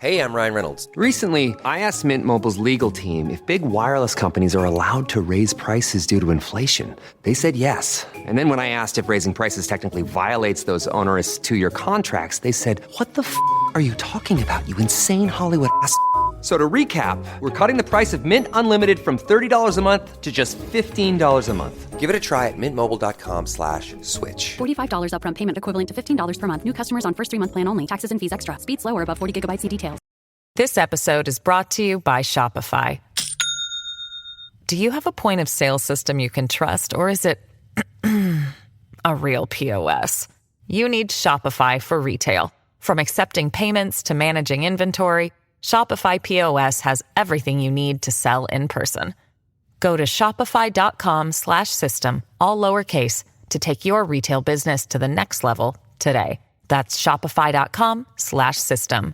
Hey, I'm Ryan Reynolds. Recently, I asked Mint Mobile's legal team if big wireless companies are allowed to raise prices due to inflation. They said yes. And then when I asked if raising prices technically violates those onerous two-year contracts, they said, "What the f*** are you talking about, you insane Hollywood ass?" So to recap, we're cutting the price of Mint Unlimited from $30 a month to just $15 a month. Give it a try at mintmobile.com/switch. $45 upfront payment equivalent to $15 per month. New customers on first 3-month plan only. Taxes and fees extra. Speed slower above 40 gigabytes. See details. This episode is brought to you by Shopify. Do you have a point of sale system you can trust, or is it a real POS? You need Shopify for retail. From accepting payments to managing inventory, Shopify POS has everything you need to sell in person. Go to shopify.com/system, all lowercase, to take your retail business to the next level today. That's shopify.com/system.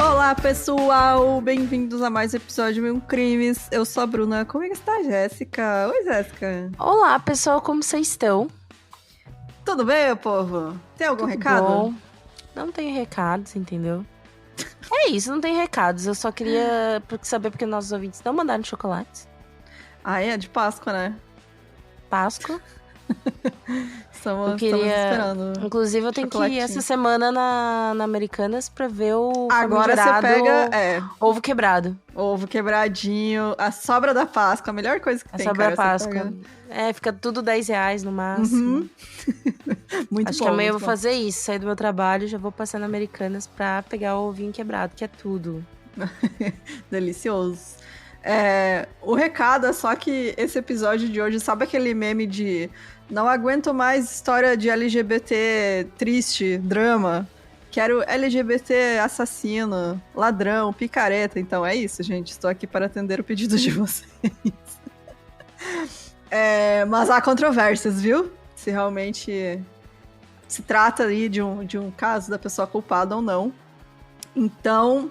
Olá, pessoal! Bem-vindos a mais um episódio de Mil Crimes. Eu sou a Bruna. Como é que está, Jéssica? Oi, Jéssica. Olá, pessoal. Como vocês estão? Tudo bem, meu povo? Tem algum Tudo recado? Bom. Não tenho recados, entendeu? É isso, não tem recados. Eu só queria saber porque nossos ouvintes não mandaram chocolate. Ah, é? De Páscoa, né? Páscoa. Estamos esperando. Inclusive, eu tenho que ir essa semana na Americanas pra ver o Agora você pega ovo quebrado. Ovo quebradinho, a sobra da Páscoa, a melhor coisa que a tem, sobra da Páscoa. Fica tudo R$10 no máximo. Uhum. Muito Acho bom, que amanhã eu vou bom. fazer isso, sair do meu trabalho, já vou passar na Americanas pra pegar o ovinho quebrado, que é tudo. Delicioso. O recado é só que esse episódio de hoje, sabe aquele meme de não aguento mais história de LGBT triste, drama? Quero LGBT assassino, ladrão, picareta. Então é isso, gente. Estou aqui para atender o pedido de vocês. Mas há controvérsias, viu? Se realmente se trata aí de um caso da pessoa culpada ou não. Então,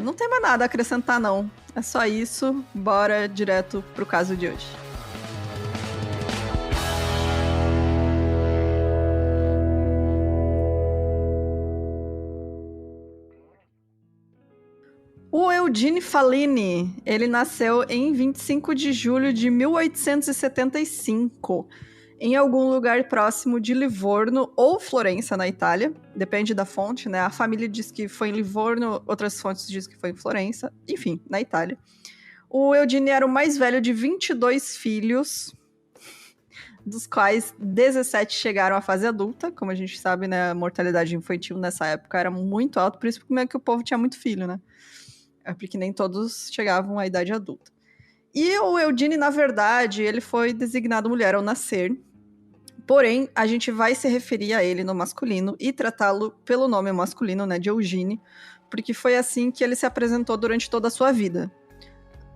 não tem mais nada a acrescentar, não. É só isso. Bora direto pro caso de hoje. O Eugene Fallini, ele nasceu em 25 de julho de 1875, em algum lugar próximo de Livorno ou Florença, na Itália. Depende da fonte, né? A família diz que foi em Livorno, outras fontes dizem que foi em Florença. Enfim, na Itália. O Eugene era o mais velho de 22 filhos, dos quais 17 chegaram à fase adulta. Como a gente sabe, né? A mortalidade infantil nessa época era muito alta, por isso que o povo tinha muito filho, né? Porque nem todos chegavam à idade adulta. E o Eugene, na verdade, ele foi designado mulher ao nascer. Porém, a gente vai se referir a ele no masculino e tratá-lo pelo nome masculino, né, de Eugene, porque foi assim que ele se apresentou durante toda a sua vida.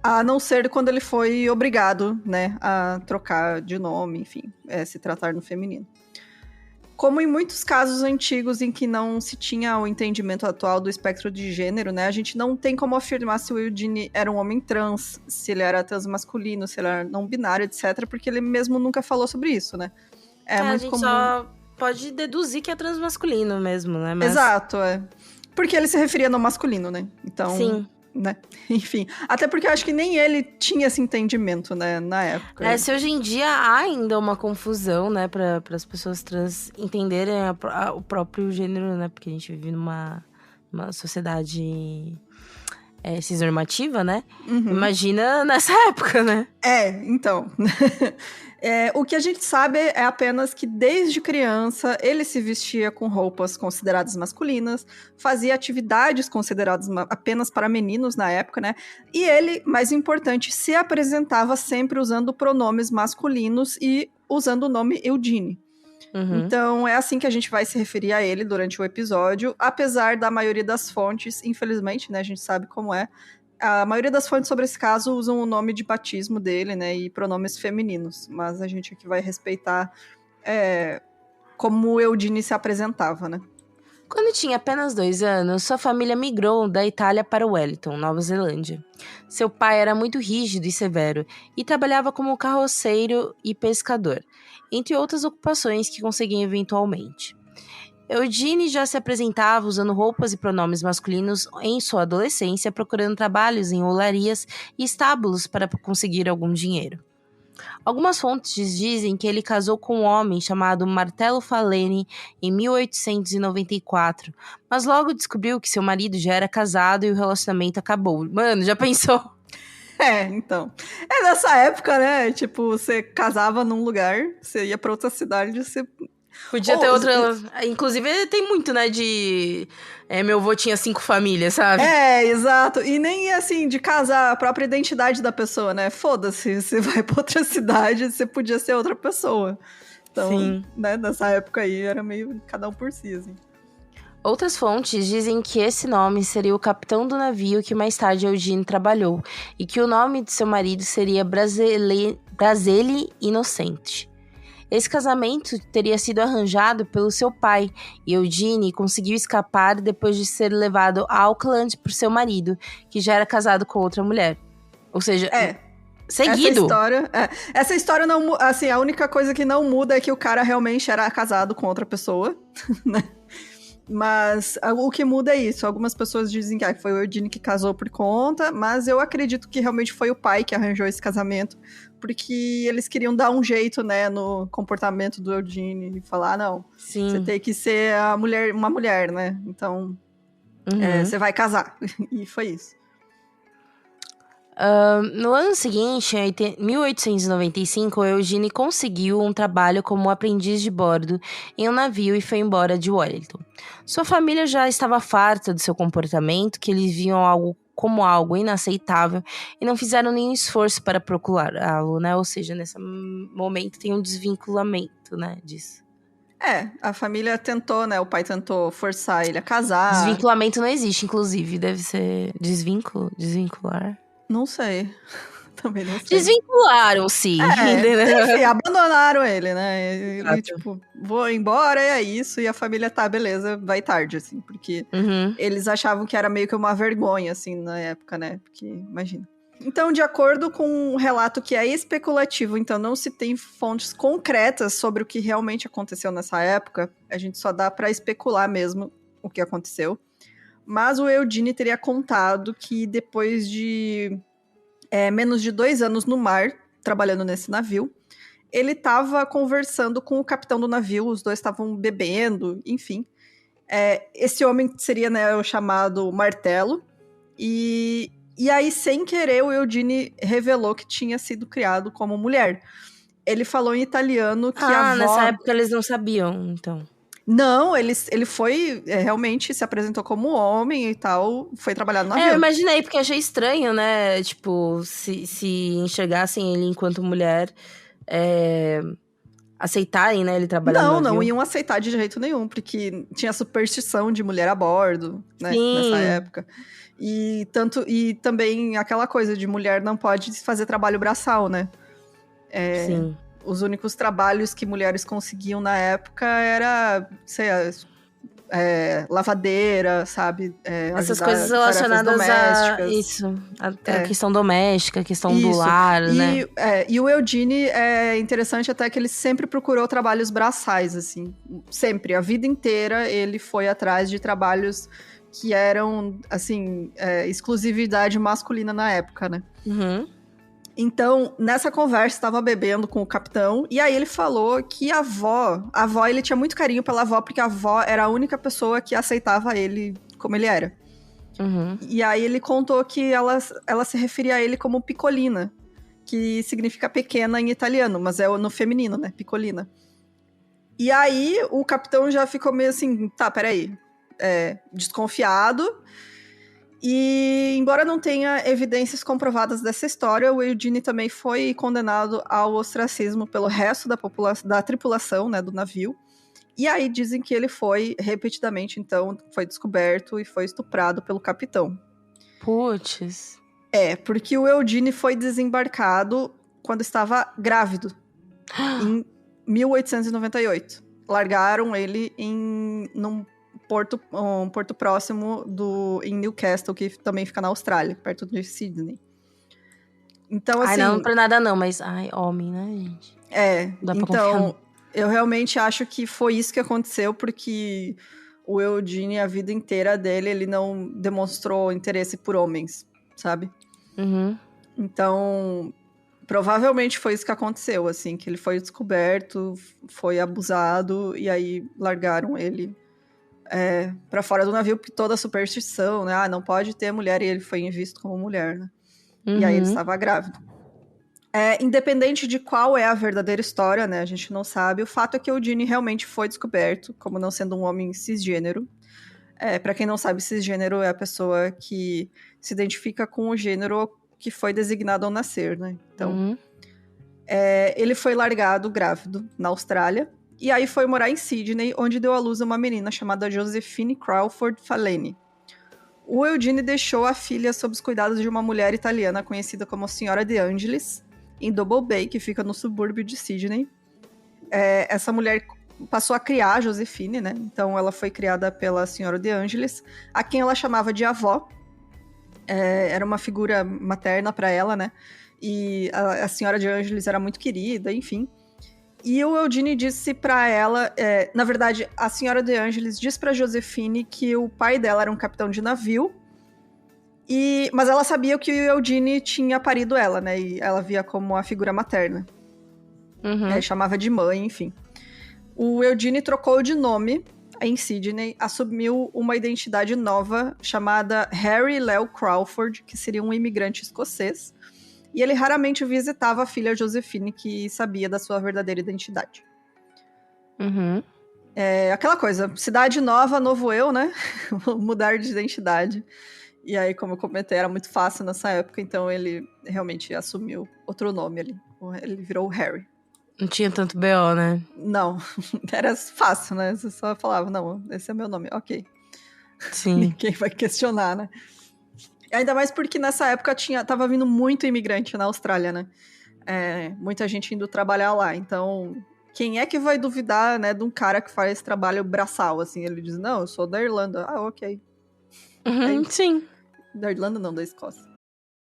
A não ser quando ele foi obrigado, né, a trocar de nome, enfim, se tratar no feminino. Como em muitos casos antigos em que não se tinha o entendimento atual do espectro de gênero, né, a gente não tem como afirmar se o Eugene era um homem trans, se ele era transmasculino, se ele era não binário, etc., porque ele mesmo nunca falou sobre isso, né? Muito a gente comum. só pode deduzir que é transmasculino mesmo, né? Mas... Exato, Porque ele se referia no masculino, né? Então, sim. Né? Enfim, até porque eu acho que nem ele tinha esse entendimento, né, na época. Se hoje em dia há ainda uma confusão, né, para as pessoas trans entenderem o próprio gênero, né, porque a gente vive numa sociedade cisnormativa, né? Uhum. Imagina nessa época, né? Então... o que a gente sabe é apenas que desde criança ele se vestia com roupas consideradas masculinas, fazia atividades consideradas apenas para meninos na época, né? E ele, mais importante, se apresentava sempre usando pronomes masculinos e usando o nome Eugene. Uhum. Então é assim que a gente vai se referir a ele durante o episódio, apesar da maioria das fontes, infelizmente, né, a gente sabe como é, a maioria das fontes sobre esse caso usam o nome de batismo dele, né, e pronomes femininos, mas a gente aqui vai respeitar como o Eugene se apresentava, né. Quando tinha apenas 2 anos, sua família migrou da Itália para Wellington, Nova Zelândia. Seu pai era muito rígido e severo e trabalhava como carroceiro e pescador, entre outras ocupações que conseguia eventualmente. Eugene já se apresentava usando roupas e pronomes masculinos em sua adolescência, procurando trabalhos em olarias e estábulos para conseguir algum dinheiro. Algumas fontes dizem que ele casou com um homem chamado Martello Faleni em 1894, mas logo descobriu que seu marido já era casado e o relacionamento acabou. Mano, já pensou? Então. É nessa época, né? Tipo, você casava num lugar, você ia pra outra cidade, você... Podia ter outra... Inclusive, tem muito, né, de... meu avô tinha 5 famílias, sabe? Exato. E nem assim, de casar a própria identidade da pessoa, né? Foda-se, você vai pra outra cidade, você podia ser outra pessoa. Então, Sim. Né, nessa época aí, era meio cada um por si, assim. Outras fontes dizem que esse nome seria o capitão do navio que mais tarde Eugene trabalhou, e que o nome de seu marido seria Brasile Inocente. Esse casamento teria sido arranjado pelo seu pai, e Eugene conseguiu escapar depois de ser levado a Auckland por seu marido, que já era casado com outra mulher. Ou seja, seguido. Essa história não... Assim, a única coisa que não muda é que o cara realmente era casado com outra pessoa, né? Mas o que muda é isso. Algumas pessoas dizem que foi o Eugene que casou por conta, mas eu acredito que realmente foi o pai que arranjou esse casamento, porque eles queriam dar um jeito, né, no comportamento do Eugene e falar, não, Sim. você tem que ser uma mulher, né? Então, você vai casar. E foi isso. No ano seguinte, em 1895, Eugene conseguiu um trabalho como aprendiz de bordo em um navio e foi embora de Wellington. Sua família já estava farta do seu comportamento, que eles viam como algo inaceitável e não fizeram nenhum esforço para procurá-lo, né? Ou seja, nesse momento tem um desvinculamento, né, disso. A família tentou, né? O pai tentou forçar ele a casar. Desvinculamento não existe, inclusive. Deve ser desvincular. Não sei. Também não sei. Desvincularam-se. Enfim, abandonaram ele, né? Ele, tipo, vou embora, é isso. E a família, tá, beleza, vai tarde, assim. Porque eles achavam que era meio que uma vergonha, assim, na época, né? Porque, imagina. Então, de acordo com um relato que é especulativo, então não se tem fontes concretas sobre o que realmente aconteceu nessa época, a gente só dá pra especular mesmo o que aconteceu. Mas o Eugene teria contado que depois de menos de 2 anos no mar, trabalhando nesse navio, ele estava conversando com o capitão do navio, os dois estavam bebendo, enfim. Esse homem seria, né, o chamado Martello, e aí, sem querer, o Eugene revelou que tinha sido criado como mulher. Ele falou em italiano que a avó... nessa época eles não sabiam, então... Não, ele foi, realmente se apresentou como homem e tal, foi trabalhar no navio. Eu imaginei, porque achei estranho, né, tipo, se enxergassem ele enquanto mulher, aceitarem, né, ele trabalhar no navio. Não iam aceitar de jeito nenhum, porque tinha superstição de mulher a bordo, né, Sim. Nessa época. E também aquela coisa de mulher não pode fazer trabalho braçal, né? Sim. Os únicos trabalhos que mulheres conseguiam na época era, sei lá, lavadeira, sabe? Essas coisas relacionadas a isso, a questão doméstica, a questão do lar, né? E o Eugene é interessante até que ele sempre procurou trabalhos braçais, assim. Sempre, a vida inteira, ele foi atrás de trabalhos que eram, assim, exclusividade masculina na época, né? Então, nessa conversa, estava bebendo com o capitão, e aí ele falou que a avó, ele tinha muito carinho pela avó, porque a avó era a única pessoa que aceitava ele como ele era. E aí ele contou que ela se referia a ele como Piccolina, que significa pequena em italiano, mas é no feminino, né? Piccolina. E aí o capitão já ficou meio assim, tá, peraí, desconfiado. E, embora não tenha evidências comprovadas dessa história, o Eugene também foi condenado ao ostracismo pelo resto da tripulação, né, do navio. E aí dizem que ele foi, repetidamente, então, foi descoberto e foi estuprado pelo capitão. Putz. Porque o Eugene foi desembarcado quando estava grávido, em 1898. Largaram ele num porto próximo em Newcastle, que também fica na Austrália, perto de Sydney. Então, assim... Ai, não por nada não, mas... Ai, homem, né, gente? Dá pra confiar. Eu realmente acho que foi isso que aconteceu, porque o Eugene, a vida inteira dele, ele não demonstrou interesse por homens, sabe? Uhum. Então, provavelmente foi isso que aconteceu, assim, que ele foi descoberto, foi abusado, e aí largaram ele pra fora do navio, por toda a superstição, né? Ah, não pode ter mulher, e ele foi visto como mulher, né? Uhum. E aí ele estava grávido. Independente de qual é a verdadeira história, né? A gente não sabe. O fato é que o Eugene realmente foi descoberto como não sendo um homem cisgênero. Pra quem não sabe, cisgênero é a pessoa que se identifica com o gênero que foi designado ao nascer, né? Então, ele foi largado grávido na Austrália. E aí foi morar em Sydney, onde deu à luz a uma menina chamada Josephine Crawford Faleni. O Eugene deixou a filha sob os cuidados de uma mulher italiana conhecida como Senhora De Angelis, em Double Bay, que fica no subúrbio de Sydney. Essa mulher passou a criar a Josephine, né? Então ela foi criada pela Senhora De Angelis, a quem ela chamava de avó. Era uma figura materna para ela, né? E a Senhora De Angelis era muito querida, enfim. E o Eugene disse para ela... na verdade, a Senhora De Angelis disse para Josephine que o pai dela era um capitão de navio, mas ela sabia que o Eugene tinha parido ela, né? E ela via como a figura materna. Uhum. Chamava de mãe, enfim. O Eugene trocou de nome em Sydney, assumiu uma identidade nova chamada Harry Leo Crawford, que seria um imigrante escocês. E ele raramente visitava a filha Josephine, que sabia da sua verdadeira identidade. Uhum. Aquela coisa, cidade nova, novo eu, né? Mudar de identidade. E aí, como eu comentei, era muito fácil nessa época, então ele realmente assumiu outro nome ali. Ele virou o Harry. Não tinha tanto BO, né? Não, era fácil, né? Você só falava, não, esse é meu nome, ok. Sim. Ninguém vai questionar, né? Ainda mais porque nessa época tava vindo muito imigrante na Austrália, né? Muita gente indo trabalhar lá, então... Quem é que vai duvidar, né, de um cara que faz trabalho braçal, assim? Ele diz, não, eu sou da Irlanda. Ah, ok. Sim. Da Irlanda não, da Escócia.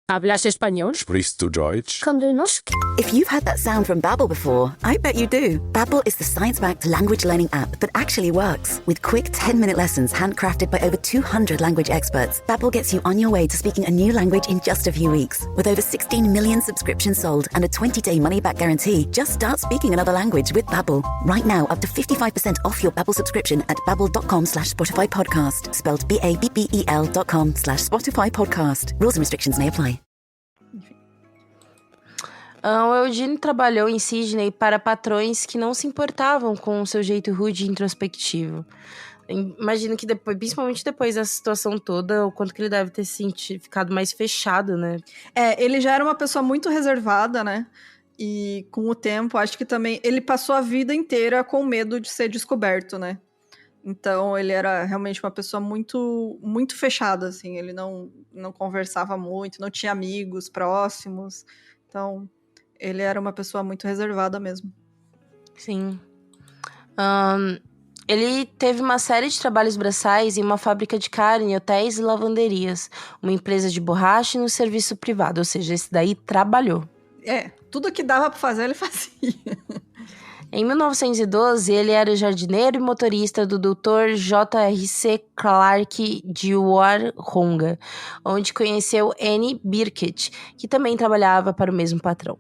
¿Hablas español? Sprichst du Deutsch? If you've heard that sound from Babbel before, I bet you do. Babbel is the science-backed language learning app that actually works. With quick 10-minute lessons handcrafted by over 200 language experts, Babbel gets you on your way to speaking a new language in just a few weeks. With over 16 million subscriptions sold and a 20-day money-back guarantee, just start speaking another language with Babbel. Right now, up to 55% off your Babbel subscription at babbel.com/Spotify podcast. Spelled BABBEL.com/Spotify podcast. Rules and restrictions may apply. O Eugene trabalhou em Sydney para patrões que não se importavam com o seu jeito rude e introspectivo. Imagino que depois, principalmente depois da situação toda, o quanto que ele deve ter ficado mais fechado, né? Ele já era uma pessoa muito reservada, né? E com o tempo, acho que também ele passou a vida inteira com medo de ser descoberto, né? Então, ele era realmente uma pessoa muito, muito fechada, assim. Ele não conversava muito, não tinha amigos próximos. Então, ele era uma pessoa muito reservada mesmo. Sim. Ele teve uma série de trabalhos braçais em uma fábrica de carne, hotéis e lavanderias, uma empresa de borracha e no serviço privado. Ou seja, esse daí trabalhou. Tudo que dava pra fazer, ele fazia. Em 1912, ele era jardineiro e motorista do Dr. J.R.C. Clarke de Warronga, onde conheceu Annie Birkett, que também trabalhava para o mesmo patrão.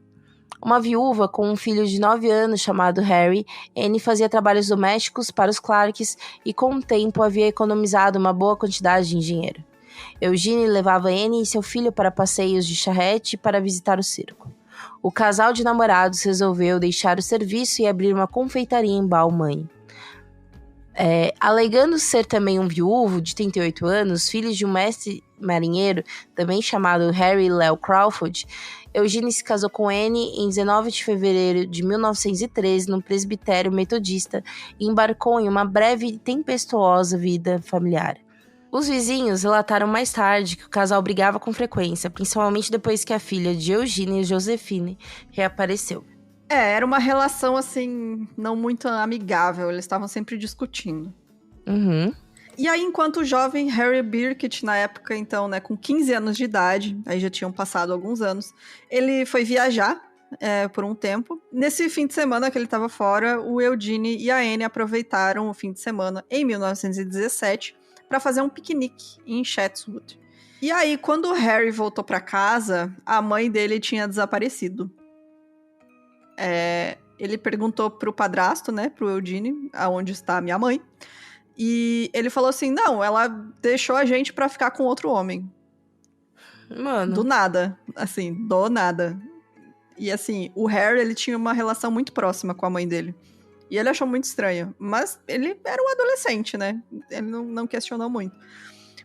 Uma viúva com um filho de 9 anos chamado Harry, Annie fazia trabalhos domésticos para os Clarkes e com o tempo havia economizado uma boa quantidade de dinheiro. Eugene levava Annie e seu filho para passeios de charrete para visitar o circo. O casal de namorados resolveu deixar o serviço e abrir uma confeitaria em Balmain. Alegando ser também um viúvo de 38 anos, filho de um mestre marinheiro, também chamado Harry Leo Crawford, Eugene se casou com Annie em 19 de fevereiro de 1913 no presbitério metodista e embarcou em uma breve e tempestuosa vida familiar. Os vizinhos relataram mais tarde que o casal brigava com frequência, principalmente depois que a filha de Eugene, Josephine, reapareceu. Era uma relação, assim, não muito amigável. Eles estavam sempre discutindo. Uhum. E aí, enquanto o jovem Harry Birkitt, na época, então, né, com 15 anos de idade, aí já tinham passado alguns anos, ele foi viajar por um tempo. Nesse fim de semana que ele estava fora, o Eugene e a Anne aproveitaram o fim de semana, em 1917, para fazer um piquenique em Chatswood. E aí, quando o Harry voltou para casa, a mãe dele tinha desaparecido. Ele perguntou pro padrasto, né, pro Eugene, aonde está a minha mãe. E ele falou assim, não, ela deixou a gente pra ficar com outro homem. Mano. Do nada, assim, do nada. E assim, o Harry, ele tinha uma relação muito próxima com a mãe dele. E ele achou muito estranho. Mas ele era um adolescente, né? Ele não questionou muito.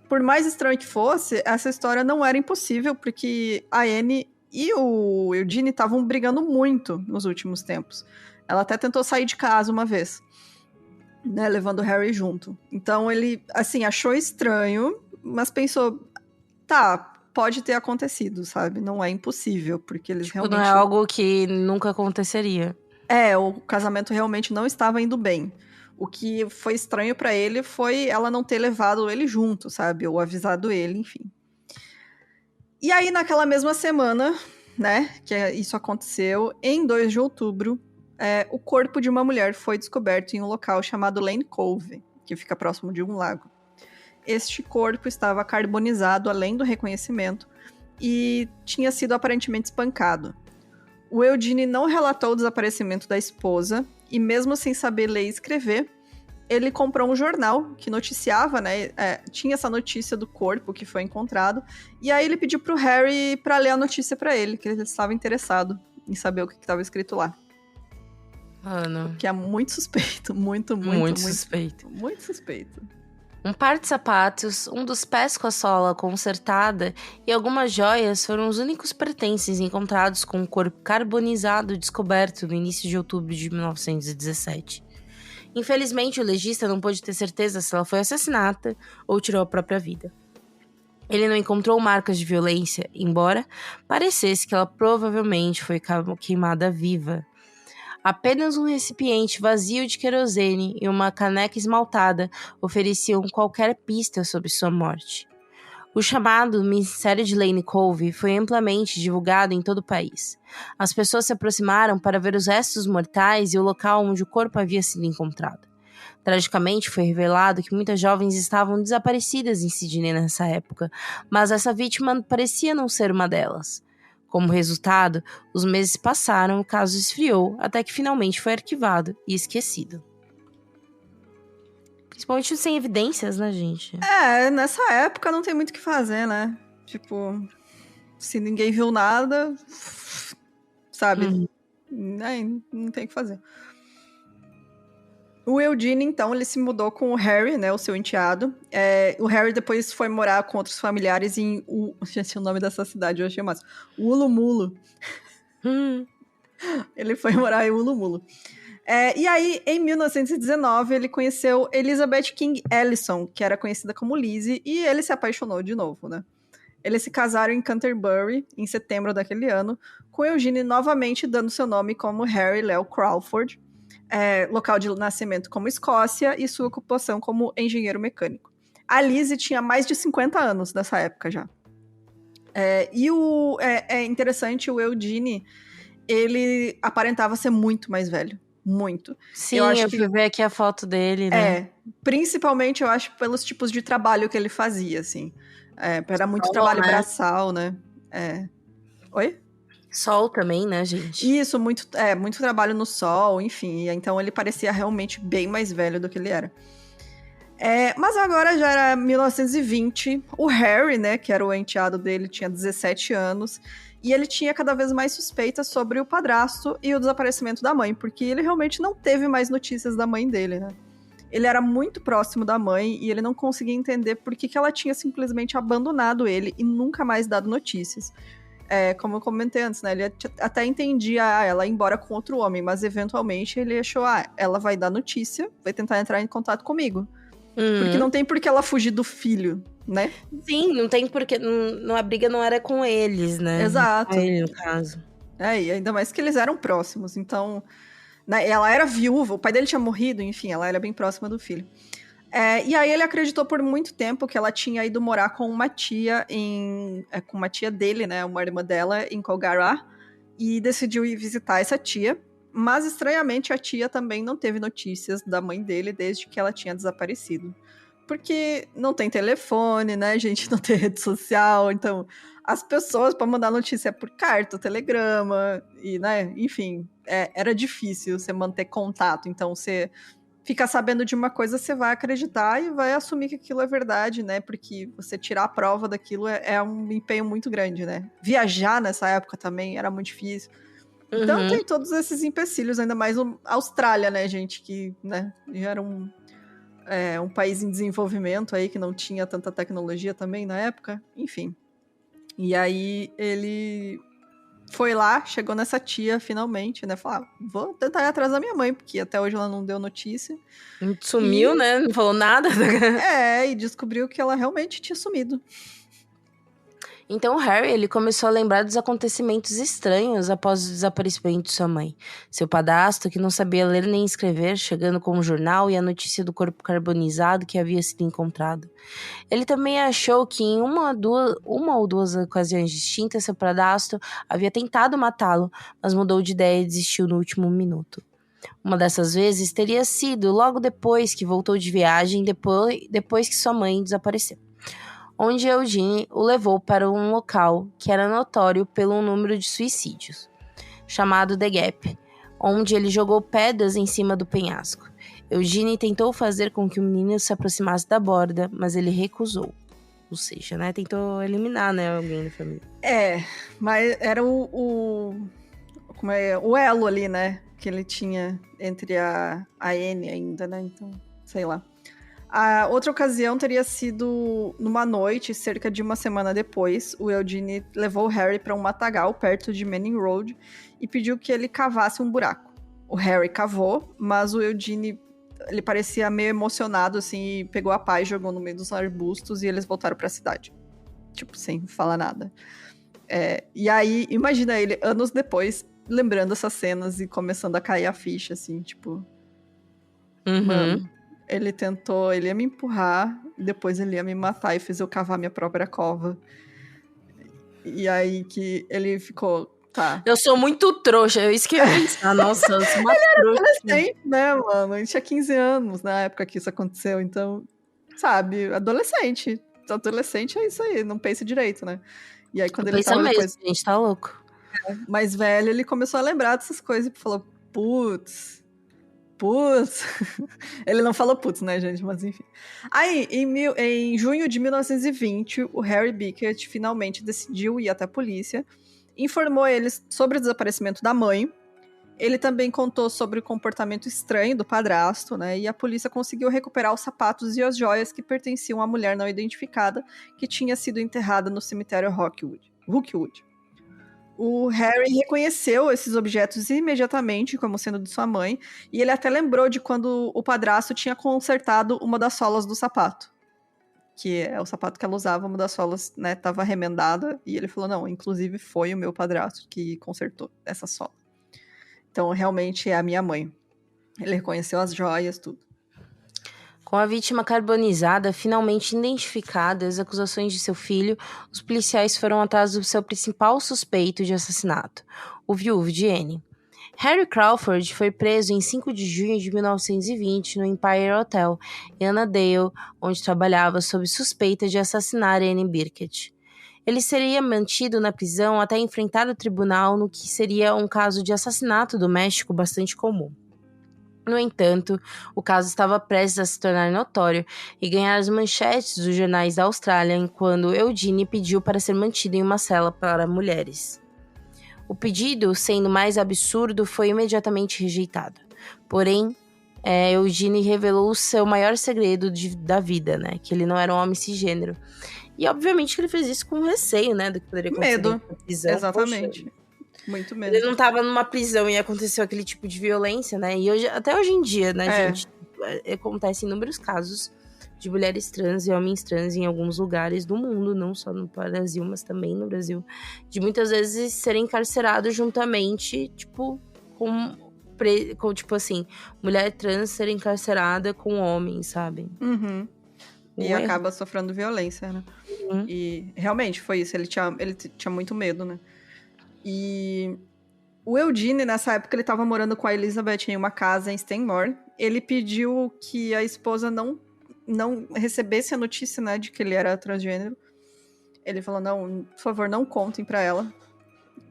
Por mais estranho que fosse, essa história não era impossível, porque a Anne e o Eugene estavam brigando muito nos últimos tempos. Ela até tentou sair de casa uma vez, né, levando o Harry junto. Então ele, assim, achou estranho, mas pensou, tá, pode ter acontecido, sabe? Não é impossível, porque eles realmente... Não é algo que nunca aconteceria. O casamento realmente não estava indo bem. O que foi estranho pra ele foi ela não ter levado ele junto, sabe? Ou avisado ele, enfim. E aí, naquela mesma semana, né, que isso aconteceu, em 2 de outubro, o corpo de uma mulher foi descoberto em um local chamado Lane Cove, que fica próximo de um lago. Este corpo estava carbonizado além do reconhecimento e tinha sido aparentemente espancado. O Eugene não relatou o desaparecimento da esposa e mesmo sem saber ler e escrever, ele comprou um jornal que noticiava, né, tinha essa notícia do corpo que foi encontrado, e aí ele pediu pro Harry para ler a notícia para ele, que ele estava interessado em saber o que estava escrito lá. Mano. Que é muito suspeito, muito suspeito. Muito suspeito. Um par de sapatos, um dos pés com a sola consertada e algumas joias foram os únicos pertences encontrados com o corpo carbonizado descoberto no início de outubro de 1917. Infelizmente, o legista não pôde ter certeza se ela foi assassinada ou tirou a própria vida. Ele não encontrou marcas de violência, embora parecesse que ela provavelmente foi queimada viva. Apenas um recipiente vazio de querosene e uma caneca esmaltada ofereciam qualquer pista sobre sua morte. O chamado Mistério de Lane Cove foi amplamente divulgado em todo o país. As pessoas se aproximaram para ver os restos mortais e o local onde o corpo havia sido encontrado. Tragicamente, foi revelado que muitas jovens estavam desaparecidas em Sydney nessa época, mas essa vítima parecia não ser uma delas. Como resultado, os meses passaram e o caso esfriou, até que finalmente foi arquivado e esquecido. Principalmente sem evidências, né, gente? Nessa época não tem muito o que fazer, né? Tipo, se ninguém viu nada, sabe? Não tem o que fazer. O Eugene, então, ele se mudou com o Harry, né, o seu enteado. O Harry depois foi morar com outros familiares em... Gente, o nome dessa cidade eu achei massa. Ulumulo. Ele foi morar em Ulumulo. E aí, em 1919, ele conheceu Elizabeth King Ellison, que era conhecida como Lizzie, e ele se apaixonou de novo, né? Eles se casaram em Canterbury, em setembro daquele ano, com Eugene novamente dando seu nome como Harry Leo Crawford, local de nascimento como Escócia e sua ocupação como engenheiro mecânico. A Lizzie tinha mais de 50 anos nessa época já. É interessante, o Eugene, ele aparentava ser muito mais velho. Muito. Sim, eu fui ver aqui a foto dele, né? Principalmente, eu acho, pelos tipos de trabalho que ele fazia, assim. Era muito Sol, trabalho né? braçal, né? Oi? Sol também, né, gente? Isso, muito trabalho no sol, enfim. Então ele parecia realmente bem mais velho do que ele era. Mas agora já era 1920. O Harry, né, que era o enteado dele, tinha 17 anos. E ele tinha cada vez mais suspeitas sobre o padrasto e o desaparecimento da mãe, porque ele realmente não teve mais notícias da mãe dele, né? Ele era muito próximo da mãe e ele não conseguia entender por que ela tinha simplesmente abandonado ele e nunca mais dado notícias. Como eu comentei antes, né? Ele até entendia ela ir embora com outro homem, mas eventualmente ele achou, ela vai dar notícia, vai tentar entrar em contato comigo. Porque não tem por que ela fugir do filho, né? Sim, não tem porque... a briga não era com eles, né? Exato. Com ele, no caso. E ainda mais que eles eram próximos, então... Né, ela era viúva, o pai dele tinha morrido, enfim, ela era bem próxima do filho. E aí ele acreditou por muito tempo que ela tinha ido morar com uma tia com uma tia dele, né, uma irmã dela, em Kolgará, e decidiu ir visitar essa tia. Mas, estranhamente, a tia também não teve notícias da mãe dele desde que ela tinha desaparecido. Porque não tem telefone, né, gente? Não tem rede social. Então, as pessoas, para mandar notícia por carta, telegrama, e, né, enfim, era difícil você manter contato. Então, você fica sabendo de uma coisa, você vai acreditar e vai assumir que aquilo é verdade, né? Porque você tirar a prova daquilo é um empenho muito grande, né? Viajar nessa época também era muito difícil. Então tem todos esses empecilhos, ainda mais a Austrália, né, gente, que, né, já era um país em desenvolvimento aí, que não tinha tanta tecnologia também na época, enfim. E aí ele foi lá, chegou nessa tia finalmente, né, falou, vou tentar ir atrás da minha mãe, porque até hoje ela não deu notícia. Sumiu, né, não falou nada. E descobriu que ela realmente tinha sumido. Então Harry, ele começou a lembrar dos acontecimentos estranhos após o desaparecimento de sua mãe. Seu padrasto, que não sabia ler nem escrever, chegando com um jornal e a notícia do corpo carbonizado que havia sido encontrado. Ele também achou que em uma ou duas ocasiões distintas, seu padrasto havia tentado matá-lo, mas mudou de ideia e desistiu no último minuto. Uma dessas vezes teria sido logo depois que voltou de viagem, depois que sua mãe desapareceu, onde Eugene o levou para um local que era notório pelo número de suicídios, chamado The Gap, onde ele jogou pedras em cima do penhasco. Eugene tentou fazer com que o menino se aproximasse da borda, mas ele recusou. Ou seja, né, tentou eliminar, né, alguém da família. Mas era o elo ali, né, que ele tinha entre a Anne ainda, né, então, sei lá. A outra ocasião teria sido numa noite, cerca de uma semana depois. O Eugene levou o Harry para um matagal perto de Manning Road e pediu que ele cavasse um buraco. O Harry cavou, mas o Eugene, ele parecia meio emocionado, assim, e pegou a pá e jogou no meio dos arbustos e eles voltaram para a cidade. Tipo, sem falar nada. E aí, imagina ele, anos depois, lembrando essas cenas e começando a cair a ficha, assim, tipo... Mano... Ele ia me empurrar, depois ele ia me matar e fez eu cavar minha própria cova. E aí que ele ficou, tá. Eu sou muito trouxa, é isso que eu ia pensar. Nossa, eu sou uma trouxa. Ele era adolescente, né, mano? Ele tinha 15 anos na época que isso aconteceu, então, sabe, adolescente. Adolescente é isso aí, não pensa direito, né? E aí quando ele tava mesmo, depois... gente, tá louco. Mais velho, ele começou a lembrar dessas coisas e falou, putz... Ele não falou putz, né, gente? Mas enfim. Aí, em junho de 1920, o Harry Bickert finalmente decidiu ir até a polícia, informou eles sobre o desaparecimento da mãe. Ele também contou sobre o comportamento estranho do padrasto, né? E a polícia conseguiu recuperar os sapatos e as joias que pertenciam à mulher não identificada, que tinha sido enterrada no cemitério Rookwood. O Harry reconheceu esses objetos imediatamente como sendo de sua mãe, e ele até lembrou de quando o padrasto tinha consertado uma das solas do sapato. Que é o sapato que ela usava, uma das solas, né, tava remendada, e ele falou, não, inclusive foi o meu padrasto que consertou essa sola. Então, realmente é a minha mãe. Ele reconheceu as joias, tudo. Com a vítima carbonizada finalmente identificada e as acusações de seu filho, os policiais foram atrás do seu principal suspeito de assassinato, o viúvo de Anne. Harry Crawford foi preso em 5 de junho de 1920 no Empire Hotel, em Annandale, onde trabalhava sob suspeita de assassinar Anne Bickert. Ele seria mantido na prisão até enfrentar o tribunal no que seria um caso de assassinato doméstico bastante comum. No entanto, o caso estava prestes a se tornar notório e ganhar as manchetes dos jornais da Austrália quando Eugene pediu para ser mantido em uma cela para mulheres. O pedido, sendo mais absurdo, foi imediatamente rejeitado. Porém, Eugene revelou o seu maior segredo da vida, né? Que ele não era um homem cisgênero. E obviamente que ele fez isso com receio, né? Do que poderia acontecer Medo. Na prisão. Exatamente. Poxa, muito medo. ele não tava numa prisão e aconteceu aquele tipo de violência, né? E até hoje em dia, né, gente? Acontece inúmeros casos de mulheres trans e homens trans em alguns lugares do mundo, não só no Brasil, mas também no Brasil, de muitas vezes serem encarcerados juntamente, tipo, com com, tipo assim, mulher trans ser encarcerada com homens, sabe? Uhum. E Ué. acaba sofrendo violência, né? E realmente foi isso, ele tinha muito medo, né? E o Eugene, nessa época, ele tava morando com a Elizabeth em uma casa em Stanmore. Ele pediu que a esposa não recebesse a notícia, né, de que ele era transgênero. Ele falou, não, por favor, não contem pra ela.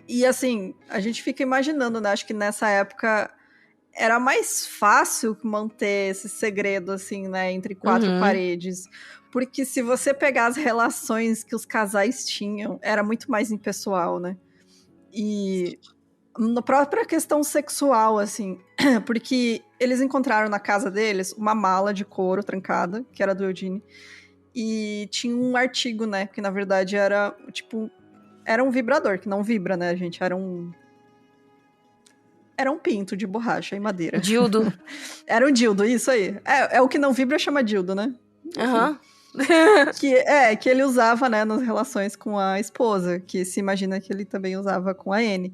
E assim, a gente fica imaginando, né? Acho que nessa época era mais fácil manter esse segredo, assim, né? Entre quatro paredes. Porque se você pegar as relações que os casais tinham, era muito mais impessoal, né? E na própria questão sexual, assim, porque eles encontraram na casa deles uma mala de couro trancada, que era do Eugene, e tinha um artigo, né? Que na verdade era, tipo, era um vibrador, que não vibra, né, gente? Era um pinto de borracha e madeira. Dildo. Era um dildo, isso aí. É o que não vibra, chama dildo, né? Aham. Que ele usava, né, nas relações com a esposa, que se imagina que ele também usava com a Anne.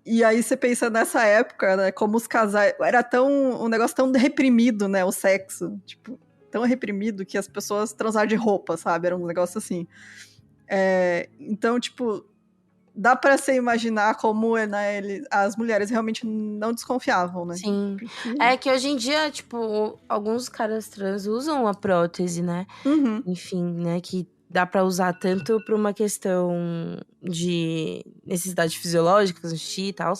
E aí você pensa nessa época, né, como os casais... Era um negócio tão reprimido, né, o sexo. Tipo, tão reprimido que as pessoas transavam de roupa, sabe? Era um negócio assim. Então, tipo, dá pra você imaginar como, né, as mulheres realmente não desconfiavam, né? Sim. Porque... É que hoje em dia, tipo, alguns caras trans usam a prótese, né? Uhum. Enfim, né? Que dá pra usar tanto pra uma questão de necessidade fisiológica, fazer xixi e tal,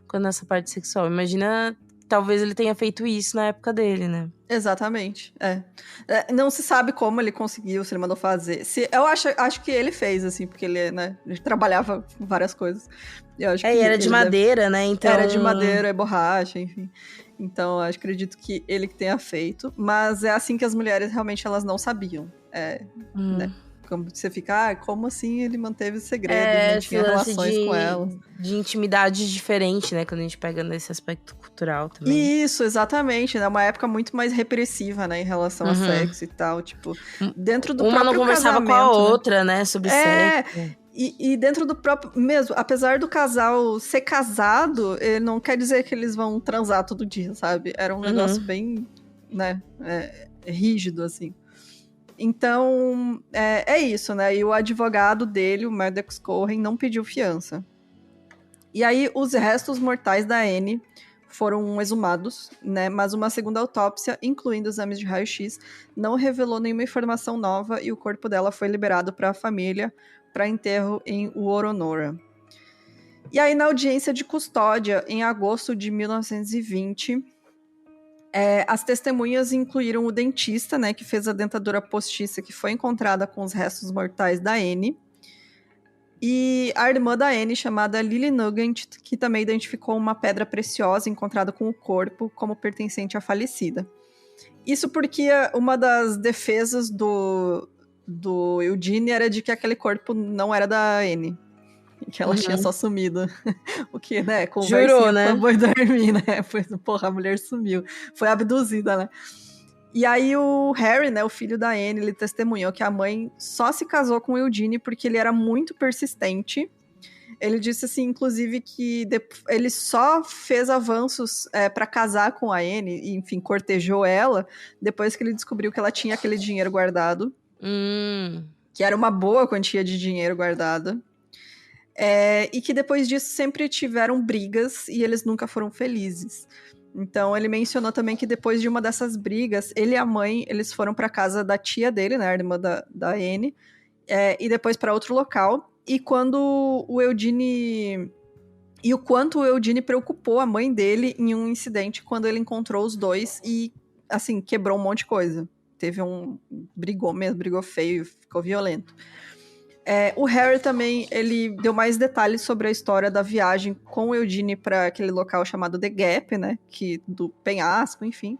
quanto nessa parte sexual. Imagina, talvez ele tenha feito isso na época dele, né? Exatamente, não se sabe como ele conseguiu, se ele mandou fazer. Eu acho que ele fez, assim, porque ele, né, ele trabalhava com várias coisas. Eu acho que era de madeira, né? Então... Era de madeira, borracha, enfim. Então, eu acredito que ele que tenha feito. Mas é assim que as mulheres realmente elas não sabiam. Né? Como você fica, como assim ele manteve o segredo, não tinha relações com ela. De intimidade diferente, né? Quando a gente pega nesse aspecto cultural também. Isso, exatamente, né? Uma época muito mais repressiva, né? Em relação a sexo e tal, tipo... Dentro do uma próprio não conversava com a outra, né? Sobre sexo. E dentro do próprio... Mesmo, apesar do casal ser casado, não quer dizer que eles vão transar todo dia, sabe? Era um negócio bem, né? Rígido, assim. Então, é isso, né? E o advogado dele, o Maddox Cohen, não pediu fiança. E aí, os restos mortais da Anne foram exumados, né? Mas uma segunda autópsia, incluindo exames de raio-x, não revelou nenhuma informação nova e o corpo dela foi liberado para a família para enterro em Woronora. E aí, na audiência de custódia, em agosto de 1920... as testemunhas incluíram o dentista, né, que fez a dentadura postiça que foi encontrada com os restos mortais da Anne, e a irmã da Anne, chamada Lily Nugent, que também identificou uma pedra preciosa encontrada com o corpo como pertencente à falecida. Isso porque uma das defesas do Eugene era de que aquele corpo não era da Anne. Que ela tinha só sumido. O que, né? Jurou, né? Pra boi dormir, né? Porra, a mulher sumiu. Foi abduzida, né? E aí o Harry, né? O filho da Anne, ele testemunhou que a mãe só se casou com o Eugene porque ele era muito persistente. Ele disse, assim, inclusive, que ele só fez avanços pra casar com a Anne, e, enfim, cortejou ela, depois que ele descobriu que ela tinha aquele dinheiro guardado. Que era uma boa quantia de dinheiro guardada. E que depois disso sempre tiveram brigas e eles nunca foram felizes. Então ele mencionou também que depois de uma dessas brigas, ele e a mãe, eles foram para casa da tia dele, né, a irmã da Anne, e depois para outro local. E quando o Eugene... E o quanto o Eugene preocupou a mãe dele em um incidente quando ele encontrou os dois e, assim, quebrou um monte de coisa. Brigou feio, ficou violento. O Harry também, ele deu mais detalhes sobre a história da viagem com o Eugene para aquele local chamado The Gap, né, do penhasco, enfim.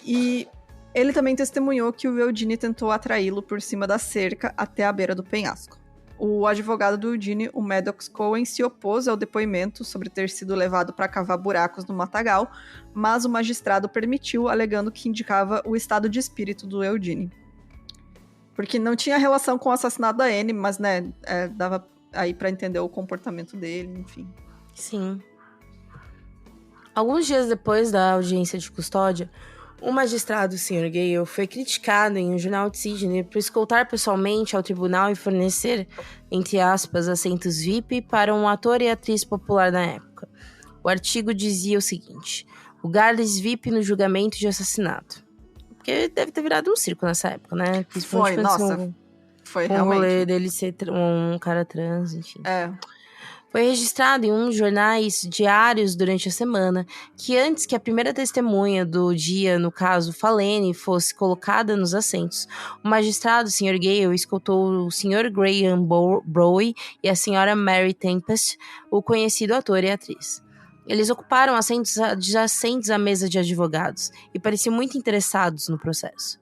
E ele também testemunhou que o Eugene tentou atraí-lo por cima da cerca até a beira do penhasco. O advogado do Eugene, o Maddox Cohen, se opôs ao depoimento sobre ter sido levado para cavar buracos no matagal, mas o magistrado permitiu, alegando que indicava o estado de espírito do Eugene. Porque não tinha relação com o assassinato da Anne, mas, né, dava aí pra entender o comportamento dele, enfim. Sim. Alguns dias depois da audiência de custódia, o magistrado, o Sr. Gale, foi criticado em um jornal de Sydney por escoltar pessoalmente ao tribunal e fornecer, entre aspas, assentos VIP para um ator e atriz popular na época. O artigo dizia o seguinte: lugares VIP no julgamento de assassinato. Porque deve ter virado um circo nessa época, né? Foi, nossa. Foi com realmente. o rolê dele ser um cara trans, enfim. É. Foi registrado em uns jornais diários durante a semana que antes que a primeira testemunha do dia, no caso Falene, fosse colocada nos assentos, o magistrado, o Sr. Gale, escoltou o Sr. Graham Browe e a Sra. Mary Tempest, o conhecido ator e atriz. Eles ocuparam assentos adjacentes à mesa de advogados e pareciam muito interessados no processo.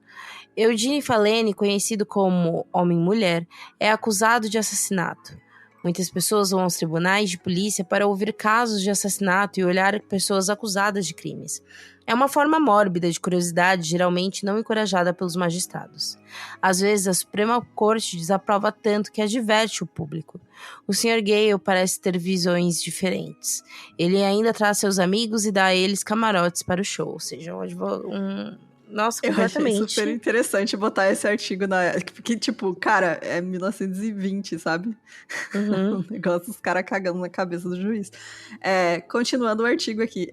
Eugene Falene, conhecido como Homem-Mulher, é acusado de assassinato. Muitas pessoas vão aos tribunais de polícia para ouvir casos de assassinato e olhar pessoas acusadas de crimes. É uma forma mórbida de curiosidade, geralmente não encorajada pelos magistrados. Às vezes, a Suprema Corte desaprova tanto que adverte o público. O Sr. Gale parece ter visões diferentes. Ele ainda traz seus amigos e dá a eles camarotes para o show, ou seja, Nossa, completamente. Eu achei super interessante botar esse artigo porque, tipo, cara, é 1920, sabe? Uhum. O negócio dos caras cagando na cabeça do juiz. Continuando o artigo aqui,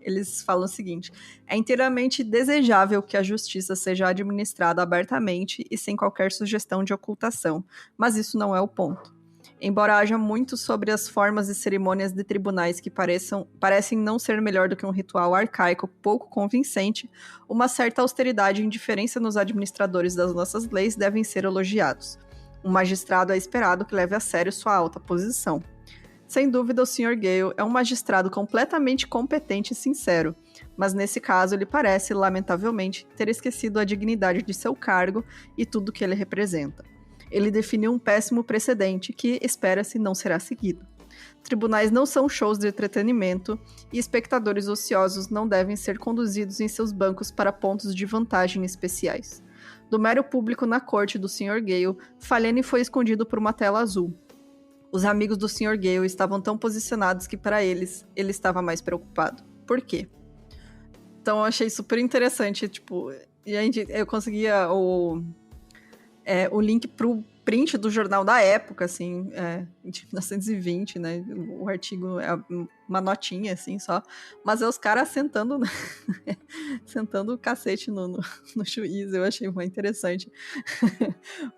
eles falam o seguinte: é inteiramente desejável que a justiça seja administrada abertamente e sem qualquer sugestão de ocultação, mas isso não é o ponto. Embora haja muito sobre as formas e cerimônias de tribunais que parecem não ser melhor do que um ritual arcaico pouco convincente, uma certa austeridade e indiferença nos administradores das nossas leis devem ser elogiados. Um magistrado é esperado que leve a sério sua alta posição. Sem dúvida, o Sr. Gale é um magistrado completamente competente e sincero, mas nesse caso ele parece, lamentavelmente, ter esquecido a dignidade de seu cargo e tudo que ele representa. Ele definiu um péssimo precedente que, espera-se, não será seguido. Tribunais não são shows de entretenimento e espectadores ociosos não devem ser conduzidos em seus bancos para pontos de vantagem especiais. Do mero público na corte do Sr. Gale, Falene foi escondido por uma tela azul. Os amigos do Sr. Gale estavam tão posicionados que, para eles, ele estava mais preocupado. Por quê? Então, eu achei super interessante, tipo... E eu conseguia o link pro print do jornal da época, assim, de 1920, né? O artigo é uma notinha, assim, só. Mas é os caras sentando o cacete no juiz. Eu achei muito interessante.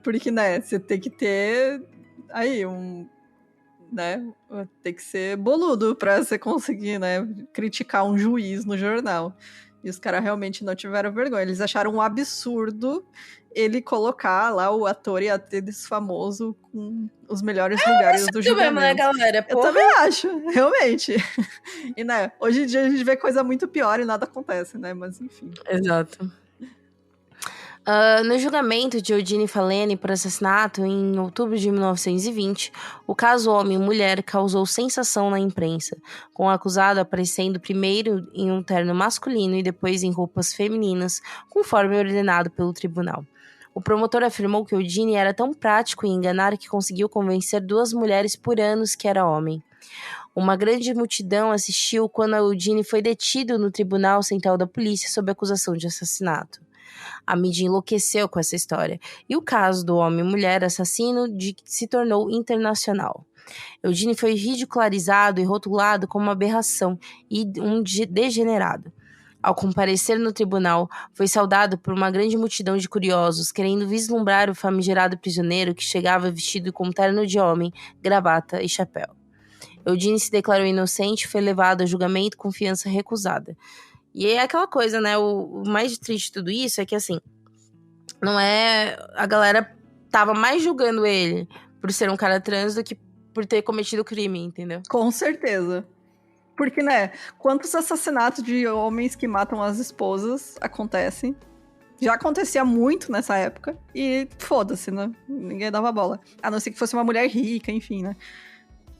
Porque, né, você tem que ter aí né, tem que ser boludo pra você conseguir, né, criticar um juiz no jornal. E os caras realmente não tiveram vergonha. Eles acharam um absurdo ele colocar lá o ator e atriz famoso com os melhores lugares do julgamento. Mesmo, né, galera? Porra. Eu também acho, realmente. E, né, hoje em dia a gente vê coisa muito pior e nada acontece, né? Mas, enfim. Exato. No julgamento de Eugene Falene por assassinato em outubro de 1920, o caso Homem-Mulher causou sensação na imprensa, com o acusado aparecendo primeiro em um terno masculino e depois em roupas femininas, conforme ordenado pelo tribunal. O promotor afirmou que Eugene era tão prático em enganar que conseguiu convencer 2 mulheres por anos que era homem. Uma grande multidão assistiu quando Eugene foi detido no Tribunal Central da Polícia sob acusação de assassinato. A mídia enlouqueceu com essa história, e o caso do homem-mulher assassino se tornou internacional. Eugene foi ridicularizado e rotulado como uma aberração e um degenerado. Ao comparecer no tribunal, foi saudado por uma grande multidão de curiosos, querendo vislumbrar o famigerado prisioneiro que chegava vestido com terno de homem, gravata e chapéu. Eugene se declarou inocente e foi levado a julgamento com fiança recusada. E é aquela coisa, né? O mais triste de tudo isso é que, assim, não é... A galera tava mais julgando ele por ser um cara trans do que por ter cometido crime, entendeu? Com certeza. Porque, né, quantos assassinatos de homens que matam as esposas acontecem? Já acontecia muito nessa época e foda-se, né? Ninguém dava bola. A não ser que fosse uma mulher rica, enfim, né?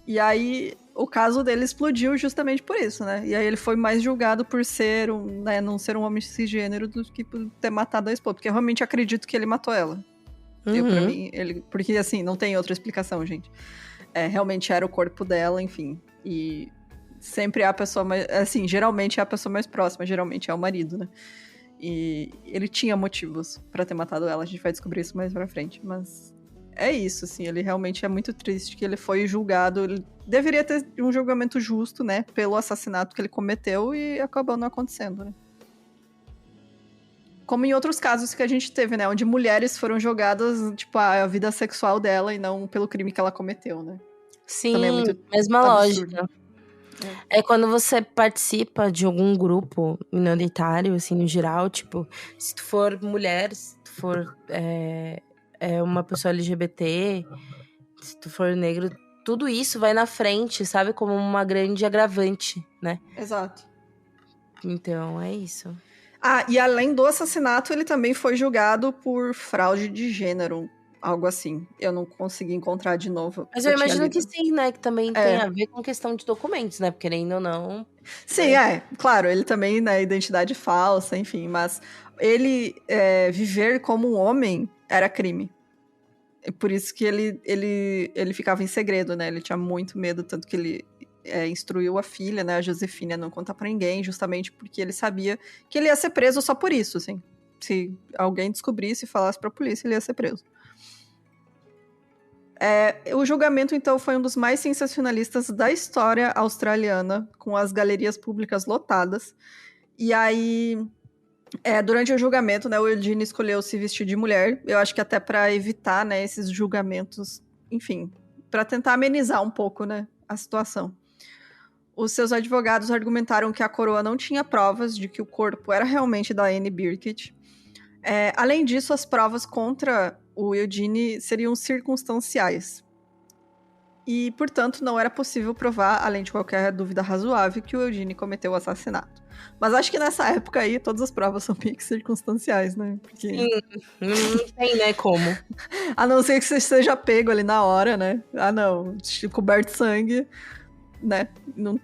E aí, o caso dele explodiu justamente por isso, né? E aí ele foi mais julgado por ser não ser um homem cisgênero do que por ter matado a esposa. Porque eu realmente acredito que ele matou ela. Uhum. Pra mim, porque assim, não tem outra explicação, gente. Realmente era o corpo dela, enfim. E sempre é a pessoa mais... Assim, geralmente é a pessoa mais próxima, geralmente é o marido, né? E ele tinha motivos pra ter matado ela, a gente vai descobrir isso mais pra frente, mas... É isso, assim, ele realmente é muito triste que ele foi julgado, ele deveria ter um julgamento justo, né, pelo assassinato que ele cometeu e acabou não acontecendo, né. Como em outros casos que a gente teve, né, onde mulheres foram julgadas, tipo, a vida sexual dela e não pelo crime que ela cometeu, né. Sim, Também é muito mesma absurdo. lógica. É quando você participa de algum grupo minoritário, assim, no geral, tipo, se tu for mulher, se tu for uma pessoa LGBT, se tu for negro, tudo isso vai na frente, sabe? Como uma grande agravante, né? Exato. Então, é isso. Ah, e além do assassinato, ele também foi julgado por fraude de gênero, algo assim. Eu não consegui encontrar de novo. Mas eu imagino que sim, né? Que também tem a ver com questão de documentos, né? Porque querendo ou não... Sim, claro, ele também, né, identidade falsa, enfim, mas ele viver como um homem era crime. E por isso que ele ficava em segredo, né, ele tinha muito medo, tanto que ele instruiu a filha, né, a Josefina, a não contar pra ninguém, justamente porque ele sabia que ele ia ser preso só por isso, assim. Se alguém descobrisse e falasse pra polícia, ele ia ser preso. O julgamento, então, foi um dos mais sensacionalistas da história australiana, com as galerias públicas lotadas. E aí, durante o julgamento, né, o Eugene escolheu se vestir de mulher. Eu acho que até para evitar, né, esses julgamentos, enfim, para tentar amenizar um pouco, né, a situação. Os seus advogados argumentaram que a coroa não tinha provas de que o corpo era realmente da Annie Birkett. Além disso, as provas contra o Eugene seriam circunstanciais. E, portanto, não era possível provar, além de qualquer dúvida razoável, que o Eugene cometeu o assassinato. Mas acho que nessa época aí, todas as provas são meio que circunstanciais, né? Porque... Sim, não tem, né, como. A não ser que você seja pego ali na hora, né? Ah, não, coberto de sangue, né? Não,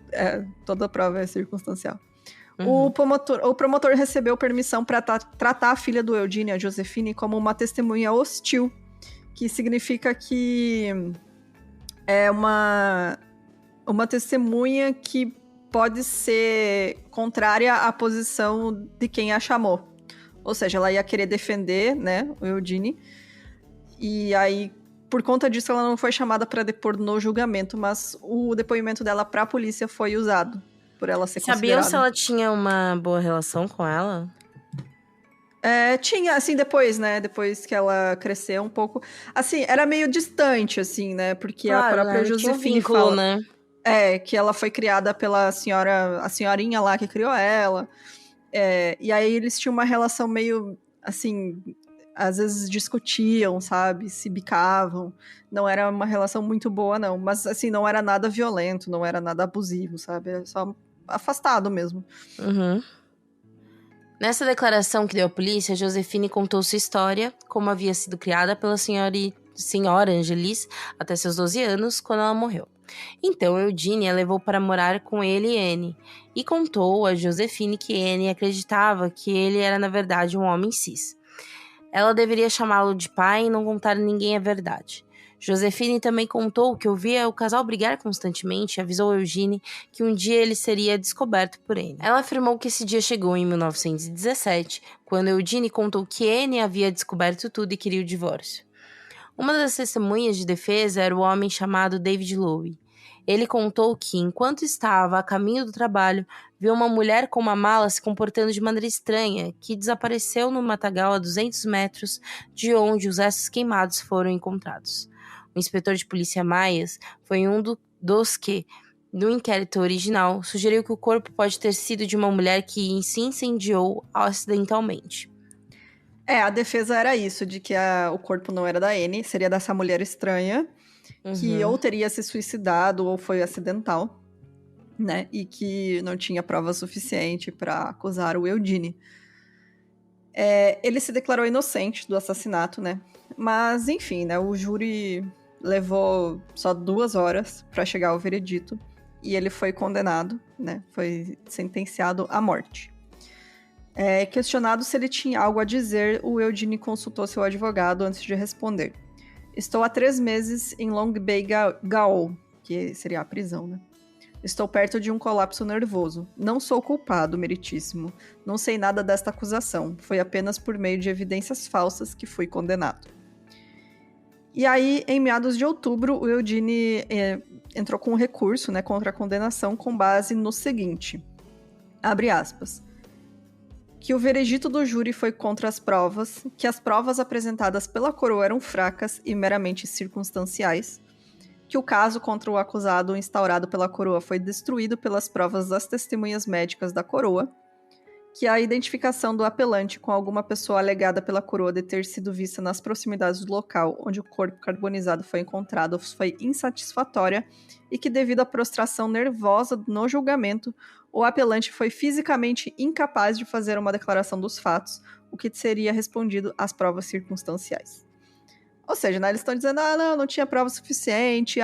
toda prova é circunstancial. Uhum. O promotor recebeu permissão para tratar a filha do Eugene, a Josefine, como uma testemunha hostil, que significa que é uma testemunha que pode ser contrária à posição de quem a chamou. Ou seja, ela ia querer defender, né, o Eugene, e aí, por conta disso, ela não foi chamada para depor no julgamento, mas o depoimento dela para a polícia foi usado. Por ela ser Sabiam se ela tinha uma boa relação com ela? Tinha, assim, depois, né? Depois que ela cresceu um pouco. Assim, era meio distante, assim, né? Porque claro, a própria Josefine fala... né? Que ela foi criada pela senhora... A senhorinha lá que criou ela. E aí eles tinham uma relação meio, assim... Às vezes discutiam, sabe? Se bicavam. Não era uma relação muito boa, não. Mas, assim, não era nada violento, não era nada abusivo, sabe? Era só... afastado mesmo. Uhum. Nessa declaração que deu à polícia, Josefine contou sua história, como havia sido criada pela senhora Angelis até seus 12 anos, quando ela morreu. Então, Eugene a levou para morar com ele e Annie, e contou a Josefine que Annie acreditava que ele era, na verdade, um homem cis. Ela deveria chamá-lo de pai e não contar a ninguém a verdade. Josefine também contou que ouvia o casal brigar constantemente e avisou Eugene que um dia ele seria descoberto por Annie. Ela afirmou que esse dia chegou em 1917, quando Eugene contou que Annie havia descoberto tudo e queria o divórcio. Uma das testemunhas de defesa era o homem chamado David Lowe. Ele contou que, enquanto estava a caminho do trabalho, viu uma mulher com uma mala se comportando de maneira estranha, que desapareceu no matagal a 200 metros de onde os restos queimados foram encontrados. O inspetor de polícia Myers foi um dos que, no inquérito original, sugeriu que o corpo pode ter sido de uma mulher que se incendiou acidentalmente. A defesa era isso, de que o corpo não era da Annie, seria dessa mulher estranha, que ou teria se suicidado ou foi acidental, né? E que não tinha prova suficiente para acusar o Eugene. Ele se declarou inocente do assassinato, né? Mas, enfim, né? O júri levou só 2 horas para chegar ao veredito e ele foi condenado, né? Foi sentenciado à morte. Questionado se ele tinha algo a dizer, o Eugene consultou seu advogado antes de responder. Estou há 3 meses em Long Bay Gaol, que seria a prisão, né? Estou perto de um colapso nervoso. Não sou culpado, meritíssimo. Não sei nada desta acusação. Foi apenas por meio de evidências falsas que fui condenado. E aí, em meados de outubro, o Eugene entrou com um recurso, né, contra a condenação com base no seguinte, abre aspas, que o veredito do júri foi contra as provas, que as provas apresentadas pela coroa eram fracas e meramente circunstanciais, que o caso contra o acusado instaurado pela coroa foi destruído pelas provas das testemunhas médicas da coroa, que a identificação do apelante com alguma pessoa alegada pela coroa de ter sido vista nas proximidades do local onde o corpo carbonizado foi encontrado foi insatisfatória e que, devido à prostração nervosa no julgamento, o apelante foi fisicamente incapaz de fazer uma declaração dos fatos, o que seria respondido às provas circunstanciais. Ou seja, né, eles estão dizendo, não tinha prova suficiente,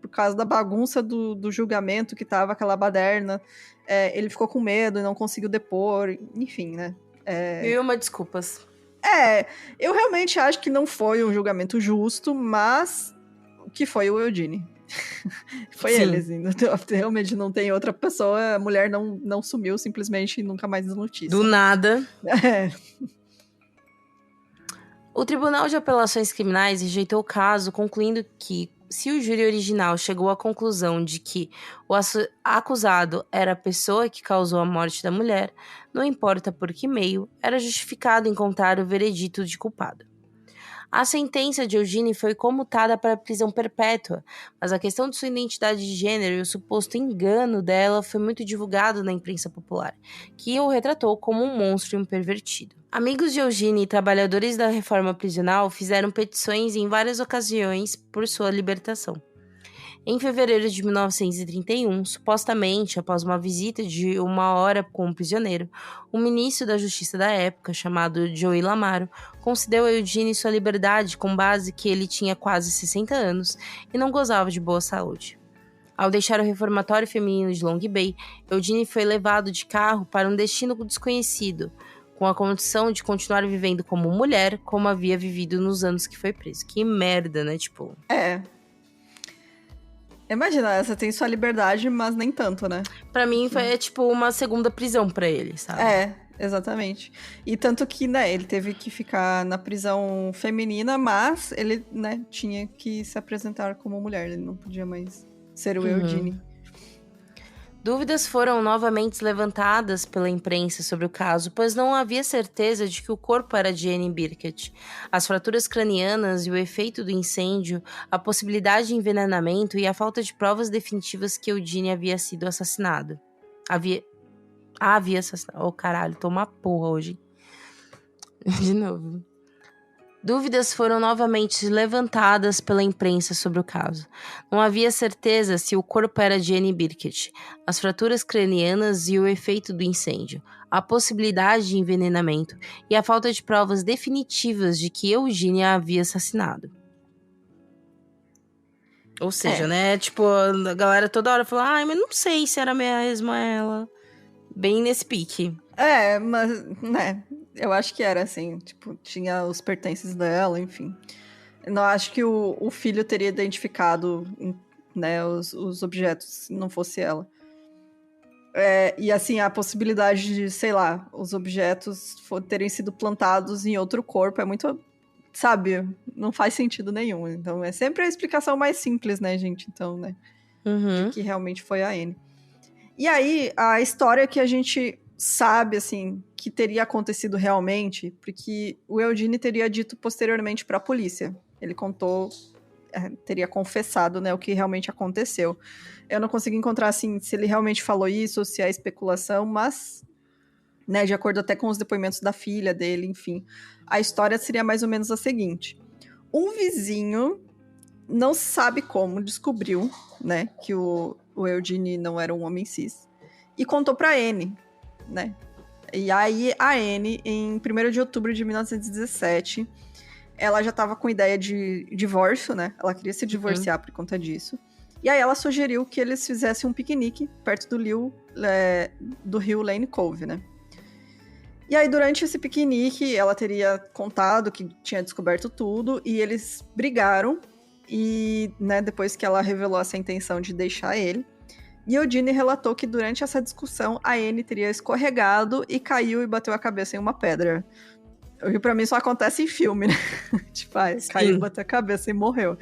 por causa da bagunça do julgamento que tava aquela baderna, ele ficou com medo e não conseguiu depor, enfim, né. E uma desculpas. Eu realmente acho que não foi um julgamento justo, mas que foi o Eugene. Foi Sim. ele, assim, realmente não tem outra pessoa, a mulher não sumiu simplesmente e nunca mais deu notícia. Do nada. É. O Tribunal de Apelações Criminais rejeitou o caso, concluindo que, se o júri original chegou à conclusão de que o acusado era a pessoa que causou a morte da mulher, não importa por que meio, era justificado encontrar o veredito de culpado. A sentença de Eugene foi comutada para prisão perpétua, mas a questão de sua identidade de gênero e o suposto engano dela foi muito divulgado na imprensa popular, que o retratou como um monstro e um pervertido. Amigos de Eugene e trabalhadores da reforma prisional fizeram petições em várias ocasiões por sua libertação. Em fevereiro de 1931, supostamente após uma visita de 1 hora com um prisioneiro, o ministro da Justiça da época, chamado Joey Lamaro, concedeu a Eugene sua liberdade com base que ele tinha quase 60 anos e não gozava de boa saúde. Ao deixar o reformatório feminino de Long Bay, Eugene foi levado de carro para um destino desconhecido, com a condição de continuar vivendo como mulher, como havia vivido nos anos que foi preso. Que merda, né? Tipo... Imagina, você tem sua liberdade, mas nem tanto, né? Pra mim, foi tipo uma segunda prisão pra ele, sabe? Exatamente. E tanto que, né, ele teve que ficar na prisão feminina, mas ele, né, tinha que se apresentar como mulher. Ele não podia mais ser o Eugene. Dúvidas foram novamente levantadas pela imprensa sobre o caso, pois não havia certeza de que o corpo era de Annie Birkett. As fraturas cranianas e o efeito do incêndio, a possibilidade de envenenamento e a falta de provas definitivas que Eugene havia sido assassinado. Havia assassinado. Oh, caralho, tô uma porra hoje. De novo. Dúvidas foram novamente levantadas pela imprensa sobre o caso. Não havia certeza se o corpo era de Annie Birkett, as fraturas cranianas e o efeito do incêndio, a possibilidade de envenenamento e a falta de provas definitivas de que Eugene a havia assassinado. Ou seja, né, tipo, a galera toda hora falou, mas não sei se era mesmo ela. Bem nesse pique. Mas, né, eu acho que era assim, tipo, tinha os pertences dela, enfim. Eu não acho que o filho teria identificado, né, os objetos, se não fosse ela. E assim, a possibilidade de, sei lá, os objetos terem sido plantados em outro corpo é muito, sabe, não faz sentido nenhum. Então, é sempre a explicação mais simples, né, gente? Então, né, de que realmente foi a Annie. E aí, a história que a gente sabe, assim, que teria acontecido realmente, porque o Eugene teria dito posteriormente para a polícia. Ele contou, teria confessado, né, o que realmente aconteceu. Eu não consegui encontrar, assim, se ele realmente falou isso ou se é especulação, mas, né, de acordo até com os depoimentos da filha dele, enfim, a história seria mais ou menos a seguinte. Um vizinho, não se sabe como, descobriu, né, que o Eugene não era um homem cis, e contou pra Annie, né? E aí, a Annie, em 1º de outubro de 1917, ela já estava com ideia de divórcio, né? Ela queria se divorciar por conta disso. E aí, ela sugeriu que eles fizessem um piquenique perto do rio Lane Cove, né? E aí, durante esse piquenique, ela teria contado que tinha descoberto tudo, e eles brigaram, e, né, depois que ela revelou essa intenção de deixar ele, E Eugene relatou que durante essa discussão, a Anne teria escorregado e caiu e bateu a cabeça em uma pedra. O que pra mim só acontece em filme, né? Tipo, caiu, bateu a cabeça e morreu.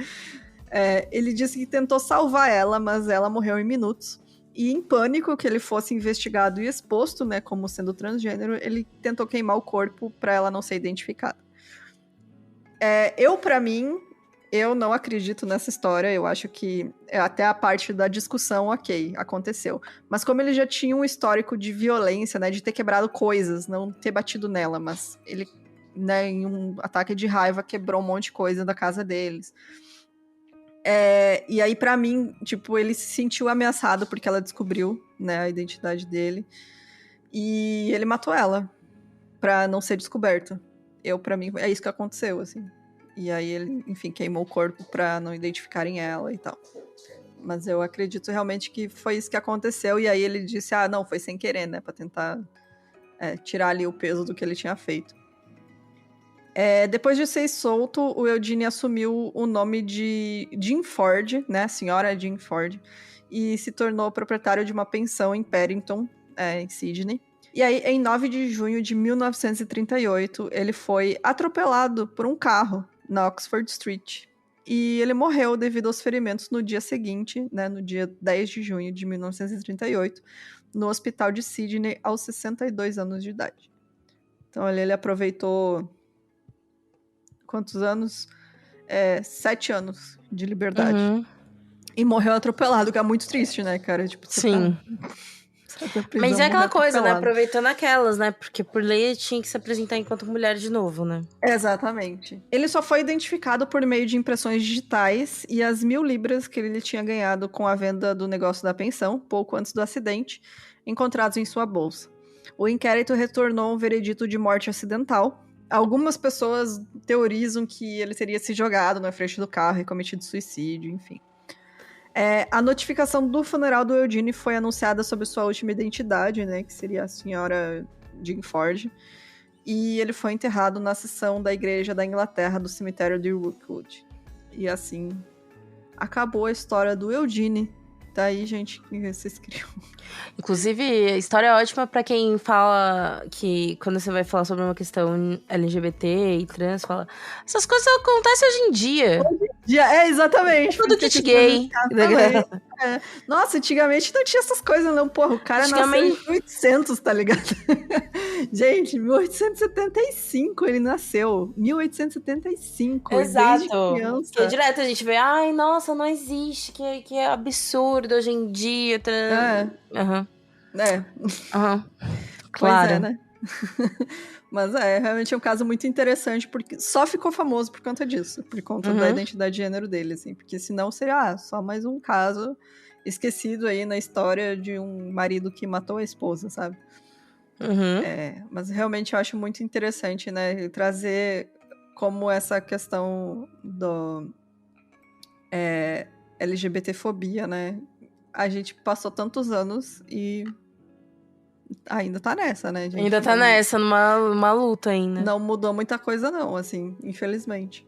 Ele disse que tentou salvar ela, mas ela morreu em minutos. E em pânico que ele fosse investigado e exposto, né, como sendo transgênero, ele tentou queimar o corpo pra ela não ser identificada. Pra mim, eu não acredito nessa história. Eu acho que até a parte da discussão, ok, aconteceu. Mas como ele já tinha um histórico de violência, né, de ter quebrado coisas, não ter batido nela, mas ele, né, em um ataque de raiva, quebrou um monte de coisa da casa deles. E aí, pra mim, tipo, ele se sentiu ameaçado porque ela descobriu, né, a identidade dele. E ele matou ela pra não ser descoberto. Pra mim, é isso que aconteceu, assim. E aí ele, enfim, queimou o corpo pra não identificarem ela e tal. Mas eu acredito realmente que foi isso que aconteceu. E aí ele disse, não, foi sem querer, né? Pra tentar tirar ali o peso do que ele tinha feito. Depois de ser solto, o Eugene assumiu o nome de Jean Ford, né? A senhora Jean Ford. E se tornou proprietário de uma pensão em Paddington, em Sydney. E aí, em 9 de junho de 1938, ele foi atropelado por um carro na Oxford Street. E ele morreu devido aos ferimentos no dia seguinte, né, no dia 10 de junho de 1938, no hospital de Sydney, aos 62 anos de idade. Então, ele aproveitou... Quantos anos? 7 anos de liberdade. Uhum. E morreu atropelado, que é muito triste, né, cara? Tipo, sim. Mas é aquela coisa, né? Aproveitando aquelas, né? Porque por lei ele tinha que se apresentar enquanto mulher de novo, né? Exatamente. Ele só foi identificado por meio de impressões digitais e as 1.000 libras que ele tinha ganhado com a venda do negócio da pensão, pouco antes do acidente, encontrados em sua bolsa. O inquérito retornou um veredito de morte acidental. Algumas pessoas teorizam que ele teria se jogado na frente do carro e cometido suicídio, enfim. A notificação do funeral do Eugene foi anunciada sob sua última identidade, né, que seria a senhora Jean Ford, e ele foi enterrado na seção da igreja da Inglaterra do cemitério de Rookwood. E assim, acabou a história do Eugene. Tá aí, gente, que vocês criam. Inclusive, a história é ótima pra quem fala que quando você vai falar sobre uma questão LGBT e trans, fala, essas coisas acontecem hoje em dia. Exatamente. Tudo kit gay. Nossa, antigamente não tinha essas coisas, não. Porra, o cara nasceu em 1800, tá ligado? Gente, 1875 ele nasceu. 1875. Exato. Desde criança. Que direto a gente vê, ai, nossa, não existe, que é absurdo hoje em dia. Claro. Né? Mas realmente é um caso muito interessante, porque só ficou famoso por conta disso, por conta da identidade de gênero dele, assim, porque senão seria só mais um caso esquecido aí na história de um marido que matou a esposa, sabe? Mas realmente eu acho muito interessante, né, trazer como essa questão do LGBTfobia, né? A gente passou tantos anos e ainda tá nessa, né, gente? Ainda tá nessa, numa luta ainda. Não mudou muita coisa, não, assim, infelizmente.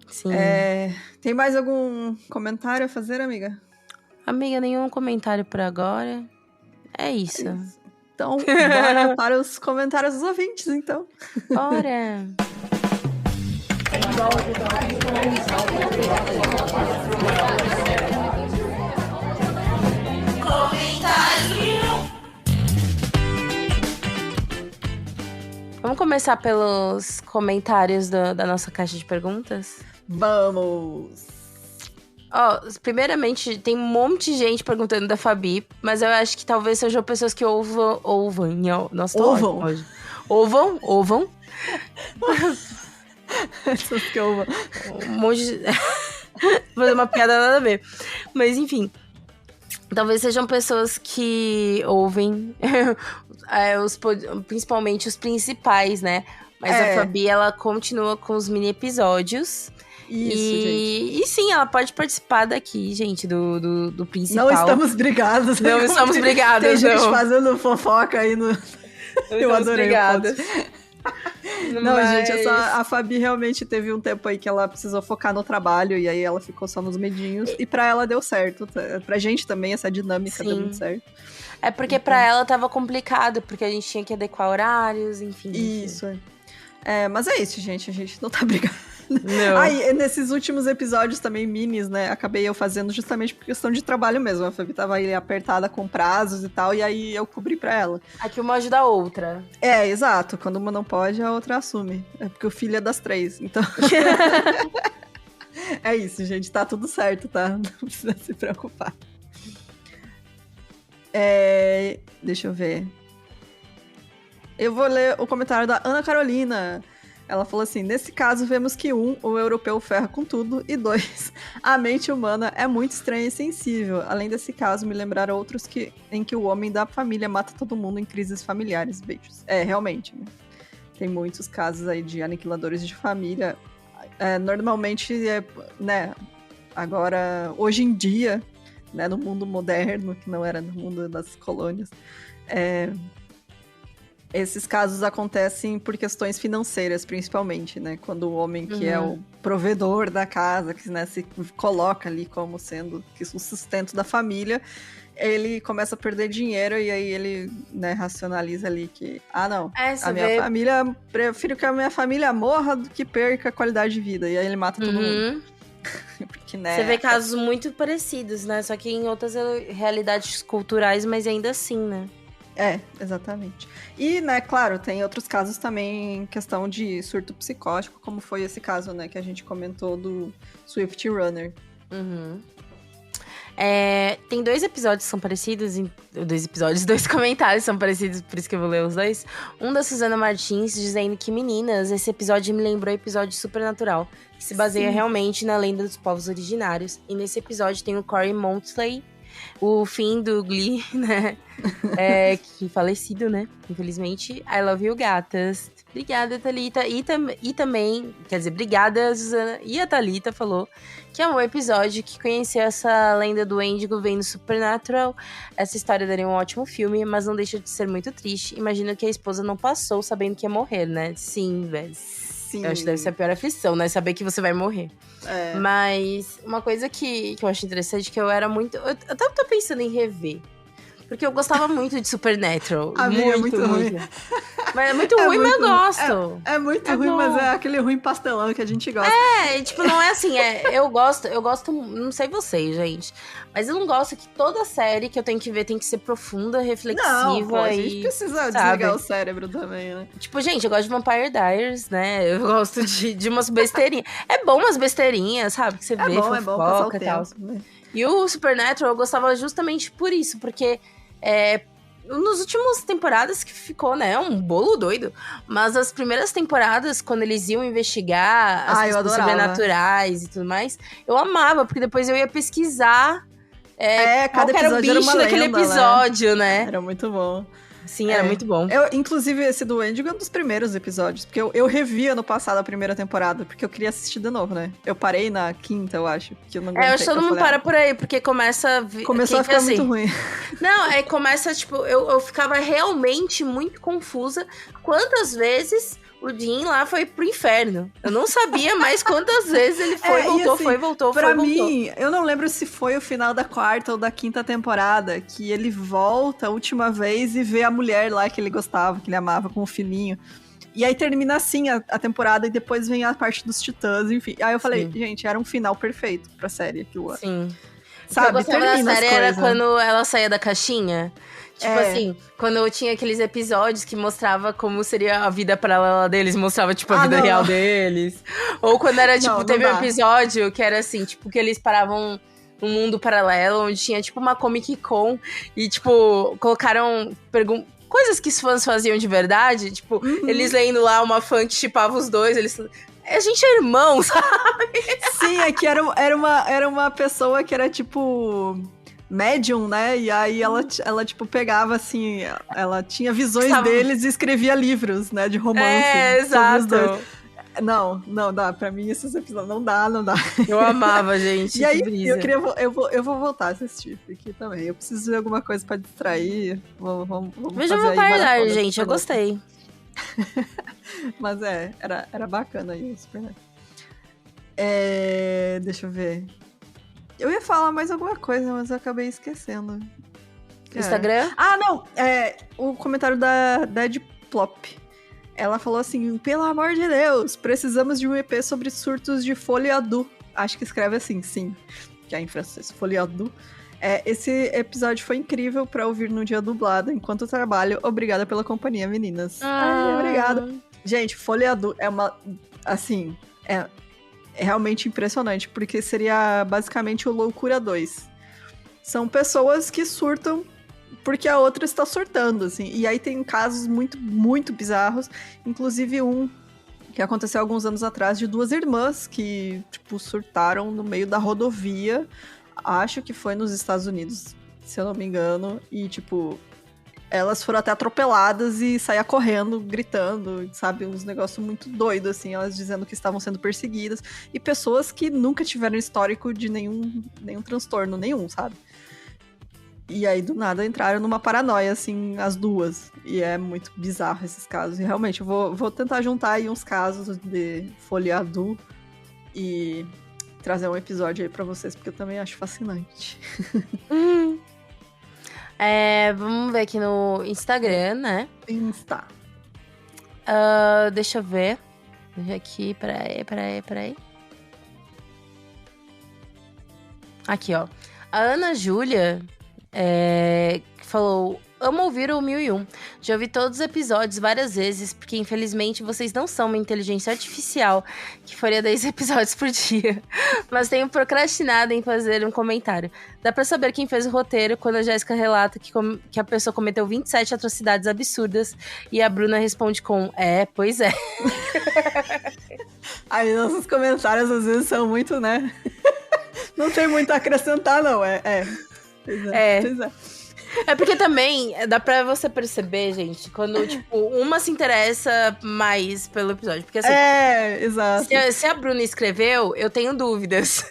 Sim. Tem mais algum comentário a fazer, amiga? Amiga, nenhum comentário por agora. É isso. Então, bora para os comentários dos ouvintes, então. Bora! Vamos começar pelos comentários da nossa caixa de perguntas? Vamos! Primeiramente, tem um monte de gente perguntando da Fabi, mas eu acho que talvez sejam pessoas que ouvam. Nossa, tô ótimo hoje. Ouvam. Pessoas que ouvam. Um monte de... Fazer uma piada nada a ver. Mas, enfim. Talvez sejam pessoas que ouvem, principalmente os principais, né? Mas a Fabi, ela continua com os mini episódios. Isso, gente. E sim, ela pode participar daqui, gente, do principal. Não estamos brigados. Não estamos brigadas, Tem gente fazendo fofoca aí no... Eu adorei. Não, Mas- gente, a Fabi realmente teve um tempo aí que ela precisou focar no trabalho e aí ela ficou só nos medinhos. E pra ela deu certo. Pra gente também, essa dinâmica deu Sim. muito certo. É porque pra ela tava complicado, porque a gente tinha que adequar horários, enfim. Isso, mas é isso, gente. A gente não tá brigando. Não. Aí, nesses últimos episódios também, minis, né? Acabei eu fazendo justamente por questão de trabalho mesmo. A Fabi tava aí apertada com prazos e tal, e aí eu cobri pra ela. Aqui uma ajuda a outra. Exato. Quando uma não pode, a outra assume. É porque o filho é das 3, então... É isso, gente. Tá tudo certo, tá? Não precisa se preocupar. Deixa eu ver. Eu vou ler o comentário da Ana Carolina. Ela falou assim: nesse caso, vemos que 1, o europeu ferra com tudo, e 2, a mente humana é muito estranha e sensível. Além desse caso, me lembraram outros em que o homem da família mata todo mundo em crises familiares. Beijos. Realmente, né? Tem muitos casos aí de aniquiladores de família. Normalmente, né, agora, hoje em dia, né, no mundo moderno, que não era no mundo das colônias, esses casos acontecem por questões financeiras, principalmente, né? Quando o homem que é o provedor da casa, que, né, se coloca ali como sendo o sustento da família, ele começa a perder dinheiro e aí ele, né, racionaliza ali que, não, a minha família, prefiro que a minha família morra do que perca a qualidade de vida. E aí ele mata todo mundo. Porque, né, Você vê casos muito parecidos, né? Só que em outras realidades culturais, mas ainda assim, né? Exatamente. E, né, claro, tem outros casos também em questão de surto psicótico, como foi esse caso, né, que a gente comentou do Swift Runner. Tem 2 episódios que são parecidos, 2 comentários são parecidos, por isso que eu vou ler os 2. Um da Suzana Martins dizendo que, meninas, esse episódio me lembrou o episódio Supernatural, que se baseia realmente na lenda dos povos originários. E nesse episódio tem o Corey Montley, o fim do Glee, né? Que falecido, né? Infelizmente. I love you, gatas. Obrigada, Thalita. E também, quer dizer, obrigada, Suzana. E a Thalita falou que é um episódio que conheceu essa lenda do Índigo vendo Supernatural. Essa história daria um ótimo filme, mas não deixa de ser muito triste. Imagino que a esposa não passou sabendo que ia morrer, né? Sim, velho. Sim. Eu acho que deve ser a pior aflição, né? Saber que você vai morrer. Mas uma coisa que eu acho interessante, que eu era muito... Eu até tô pensando em rever. Porque eu gostava muito de Supernatural. Amiga, é muito ruim. Mas é muito ruim, mas eu gosto. É muito ruim, bom. mas é aquele ruim pastelão que a gente gosta. Tipo, não é assim, eu gosto, não sei vocês, gente, mas eu não gosto que toda série que eu tenho que ver tem que ser profunda, reflexiva. Não, pô, a gente e, precisa sabe? desligar o cérebro também, né? Tipo, gente, eu gosto de Vampire Diaries, né? Eu gosto de umas besteirinhas. É bom umas besteirinhas, sabe? Que você vê, É bom passar o fofoca e tal. tempo, né? E o Supernatural eu gostava justamente por isso, porque nos últimos temporadas que ficou, né, um bolo doido, mas as primeiras temporadas, quando eles iam investigar as questões sobrenaturais e tudo mais, eu amava, porque depois eu ia pesquisar cada qual era o episódio era bicho uma daquele lenda, episódio, né? Era muito bom. Sim, era muito bom. Inclusive, esse do Wendigo é um dos primeiros episódios, porque eu revi ano passado a primeira temporada, porque eu queria assistir de novo, né? Eu parei na quinta, eu acho, que eu não aguentei. Eu acho que todo mundo para por aí, porque começa... Começou a ficar muito ruim. Não, começa, tipo, eu ficava realmente muito confusa quantas vezes o Dean lá foi pro inferno. Eu não sabia mais quantas vezes ele foi, voltou, assim, voltou. Pra mim, eu não lembro se foi o final da 4ª ou da 5ª temporada, que ele volta a última vez e vê a mulher lá que ele gostava, que ele amava, com o filhinho. E aí termina assim a temporada e depois vem a parte dos titãs, enfim. Aí eu falei, gente, era um final perfeito pra série aquilo lá. Sim. Sabe, o que eu gostava da série era quando ela saía da caixinha. Tipo assim, quando tinha aqueles episódios que mostrava como seria a vida paralela deles, mostrava, tipo, a vida real deles. Ou quando era, tipo, teve um episódio que era assim, tipo, que eles paravam num mundo paralelo, onde tinha, tipo, uma Comic Con e, tipo, colocaram coisas que os fãs faziam de verdade, tipo, eles lendo lá uma fã que shippava os dois, a gente é irmão, sabe? Sim, é que era uma pessoa que era, tipo... médium, né? E aí ela tipo, pegava assim, ela tinha visões deles e escrevia livros, né? De romance. Exato. Não dá. Pra mim, esses episódios não dá. Eu amava, gente. E aí, eu vou voltar a assistir, porque também eu preciso de alguma coisa pra distrair. Vamos Veja o Vampire Diaries, gente. Eu gostei. Mas era bacana aí o Superneto. Deixa eu ver. Eu ia falar mais alguma coisa, mas eu acabei esquecendo. Instagram? Ah, não! O comentário da Ed Plop. Ela falou assim, pelo amor de Deus, precisamos de um EP sobre surtos de foliadu. Acho que escreve assim, sim. Que é em francês, foliadu. Esse episódio foi incrível pra ouvir no dia dublado, enquanto trabalho. Obrigada pela companhia, meninas. Obrigada. Gente, foliadu é uma... Assim, é realmente impressionante, porque seria basicamente o Loucura 2. São pessoas que surtam porque a outra está surtando, assim. E aí tem casos muito, muito bizarros. Inclusive um que aconteceu alguns anos atrás de 2 irmãs que, tipo, surtaram no meio da rodovia. Acho que foi nos Estados Unidos, se eu não me engano. E, tipo, elas foram até atropeladas e saíam correndo, gritando, sabe? Uns negócios muito doidos, assim. Elas dizendo que estavam sendo perseguidas. E pessoas que nunca tiveram histórico de nenhum transtorno, nenhum, sabe? E aí, do nada, entraram numa paranoia, assim, as duas. E é muito bizarro esses casos. E realmente, eu vou tentar juntar aí uns casos de foliadu e trazer um episódio aí pra vocês, porque eu também acho fascinante. Vamos ver aqui no Instagram, né? Insta. Deixa eu ver. Deixa aqui, peraí. Aqui, ó. A Ana Júlia falou... Amo ouvir o 1001. Já ouvi todos os episódios várias vezes, porque infelizmente vocês não são uma inteligência artificial que faria 10 episódios por dia. Mas tenho procrastinado em fazer um comentário. Dá pra saber quem fez o roteiro quando a Jéssica relata que a pessoa cometeu 27 atrocidades absurdas e a Bruna responde com pois é. Aí nossos comentários às vezes são muito, né? Não tem muito a acrescentar, não. Pois é. É porque também dá pra você perceber, gente, quando, tipo, uma se interessa mais pelo episódio. Porque assim, exato. Se a Bruna escreveu, eu tenho dúvidas.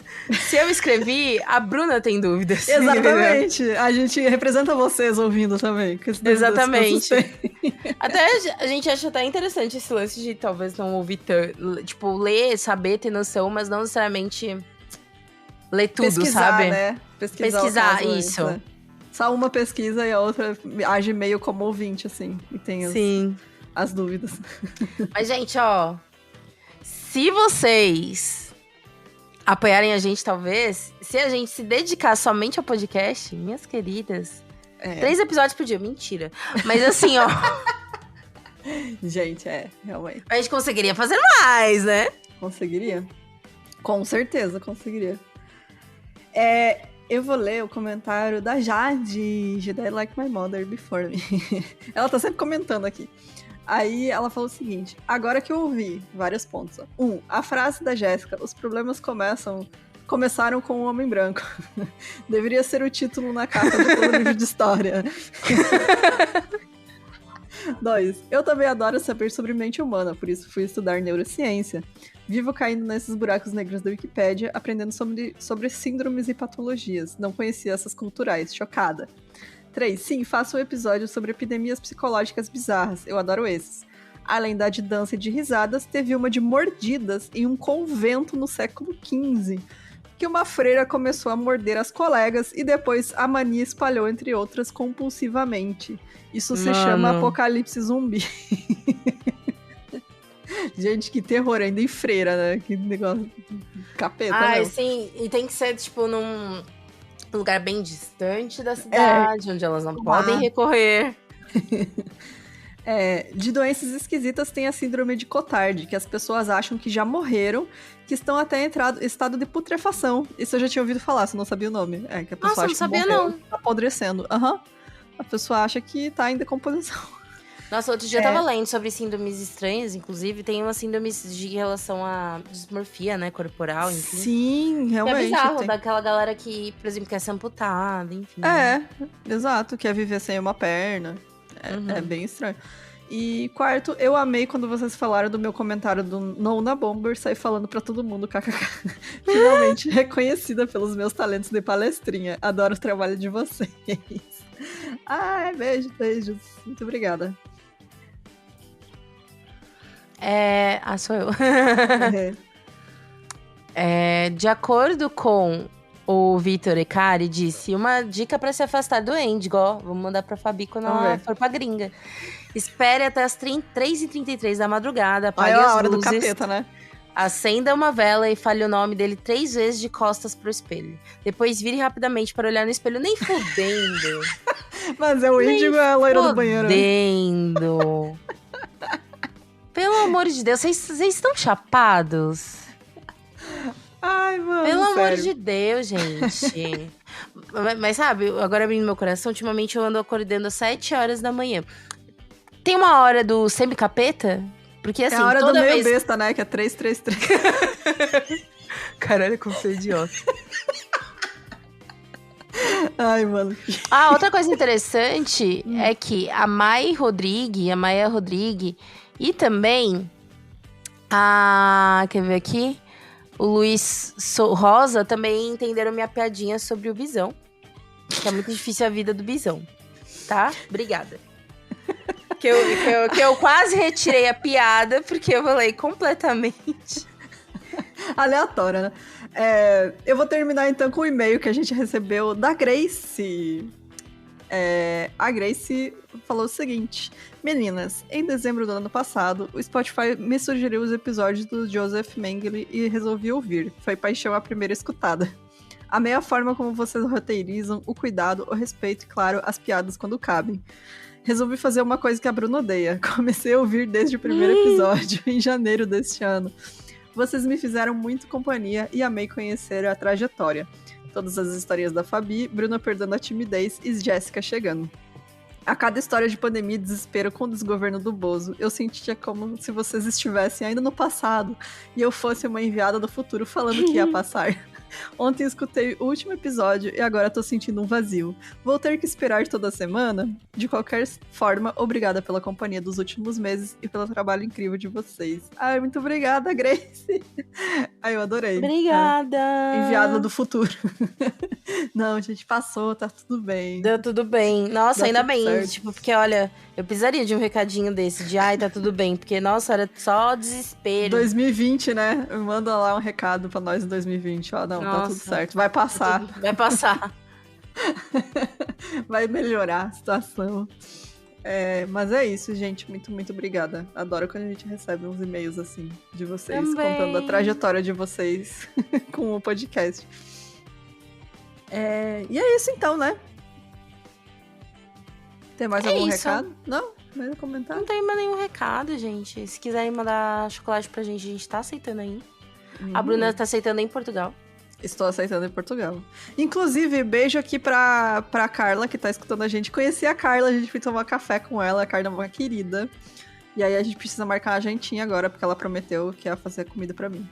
Se eu escrevi, a Bruna tem dúvidas. Exatamente. Entendeu? A gente representa vocês ouvindo também. Exatamente. Até a gente acha até interessante esse lance de talvez não ouvir tanto. Tipo, ler, saber, ter noção, mas não necessariamente ler tudo, pesquisar, sabe? Né? Pesquisar, isso. Né? Só uma pesquisa e a outra age meio como ouvinte, assim. E tem as dúvidas. Mas, gente, ó... Se vocês apoiarem a gente, talvez... Se a gente se dedicar somente ao podcast, minhas queridas... 3 episódios por dia. Mentira. Mas, assim, ó... Gente, realmente. A gente conseguiria fazer mais, né? Conseguiria. Com certeza, conseguiria. Eu vou ler o comentário da Jade, Jedi Like My Mother Before Me. Ela tá sempre comentando aqui. Aí ela falou o seguinte: agora que eu ouvi vários pontos. 1. A frase da Jéssica: os problemas começaram com o Homem Branco. Deveria ser o título na capa do todo livro de história. 2. Eu também adoro saber sobre mente humana, por isso fui estudar neurociência. Vivo caindo nesses buracos negros da Wikipédia, aprendendo sobre síndromes e patologias. Não conhecia essas culturais. Chocada. 3. Sim, faço um episódio sobre epidemias psicológicas bizarras. Eu adoro esses. Além da de dança e de risadas, teve uma de mordidas em um convento no século XV, que uma freira começou a morder as colegas e depois a mania espalhou entre outras compulsivamente. Isso se chama apocalipse zumbi. Gente, que terror, ainda em freira, né? Que negócio capeta, sim, e tem que ser, tipo, num lugar bem distante da cidade, onde elas não podem recorrer. De doenças esquisitas tem a síndrome de Cotard, que as pessoas acham que já morreram, que estão até em estado de putrefação. Isso eu já tinha ouvido falar, se não sabia o nome. Que a pessoa acha não sabia, que morreu, não. Tá apodrecendo. A pessoa acha que tá em decomposição. Nossa, outro dia eu tava lendo sobre síndromes estranhas, inclusive. Tem umas síndromes de relação à dismorfia, né, corporal, enfim. Sim, realmente. É bizarro, daquela galera que, por exemplo, quer ser amputada, enfim. Exato, quer viver sem uma perna. É bem estranho. E 4, eu amei quando vocês falaram do meu comentário do Nona Bomber, sair falando pra todo mundo, kkk. Finalmente reconhecida pelos meus talentos de palestrinha. Adoro o trabalho de vocês. Beijos. Muito obrigada. Sou eu. De acordo com o Vitor Ecari, disse: uma dica pra se afastar do Índigo, ó. Vou mandar pra Fabi quando ela for pra gringa. Espere até as 3h33 da madrugada, apague as luzes. A hora do capeta, né? Acenda uma vela e fale o nome dele 3 vezes de costas pro espelho. Depois vire rapidamente para olhar no espelho, nem fudendo. Mas é o Índigo ou é a loira do banheiro? Fudendo. Pelo amor de Deus, vocês estão chapados? Ai, mano, pelo sério. amor de Deus, gente. Mas sabe, agora abrindo meu coração, ultimamente eu ando acordando às 7 horas da manhã. Tem uma hora do semi-capeta? Porque assim, é a hora toda do meio vez... besta, né? Que é 333. Caralho, como você é idiota. Ai, mano. Outra coisa interessante é que a Maia Rodrigue e também quer ver aqui? O Luiz Rosa também entenderam minha piadinha sobre o Bisão. Que é muito difícil a vida do Bisão. Tá? Obrigada. Que eu quase retirei a piada, porque eu falei completamente aleatória, né? Eu vou terminar então com o e-mail que a gente recebeu da Grace. A Grace falou o seguinte: meninas, em dezembro do ano passado, o Spotify me sugeriu os episódios do Joseph Mengele e resolvi ouvir. Foi paixão à primeira escutada. Amei a forma como vocês roteirizam, o cuidado, o respeito e, claro, as piadas quando cabem. Resolvi fazer uma coisa que a Bruna odeia. Comecei a ouvir desde o primeiro episódio, em janeiro deste ano. Vocês me fizeram muito companhia e amei conhecer a trajetória. Todas as histórias da Fabi, Bruna perdendo a timidez e Jéssica chegando. A cada história de pandemia e desespero com o desgoverno do Bozo, eu sentia como se vocês estivessem ainda no passado e eu fosse uma enviada do futuro falando que ia passar. Ontem escutei o último episódio e agora tô sentindo um vazio. Vou ter que esperar toda semana? De qualquer forma, obrigada pela companhia dos últimos meses e pelo trabalho incrível de vocês. Ai, muito obrigada, Grace. Ai, eu adorei. Obrigada. Enviada do futuro. Não, gente, passou, tá tudo bem. Deu tudo bem. Nossa, ainda bem. Certo. Tipo, porque olha, eu precisaria de um recadinho desse, de tá tudo bem. Porque, nossa, era só desespero. 2020, né? Manda lá um recado pra nós em 2020. Ó, não, nossa, tá tudo certo. Vai passar. Vai passar. Vai melhorar a situação. Mas é isso, gente. Muito, muito obrigada. Adoro quando a gente recebe uns e-mails assim de vocês, também. Contando a trajetória de vocês com o podcast. E é isso então, né? Tem mais algum recado? Não? Mais um comentário? Não tem mais nenhum recado, gente. Se quiserem mandar chocolate pra gente, a gente tá aceitando aí. A Bruna tá aceitando em Portugal. Estou aceitando em Portugal. Inclusive, beijo aqui pra Carla, que tá escutando a gente. Conheci a Carla, a gente foi tomar café com ela. A Carla é uma querida. E aí a gente precisa marcar uma jantinha agora, porque ela prometeu que ia fazer comida pra mim.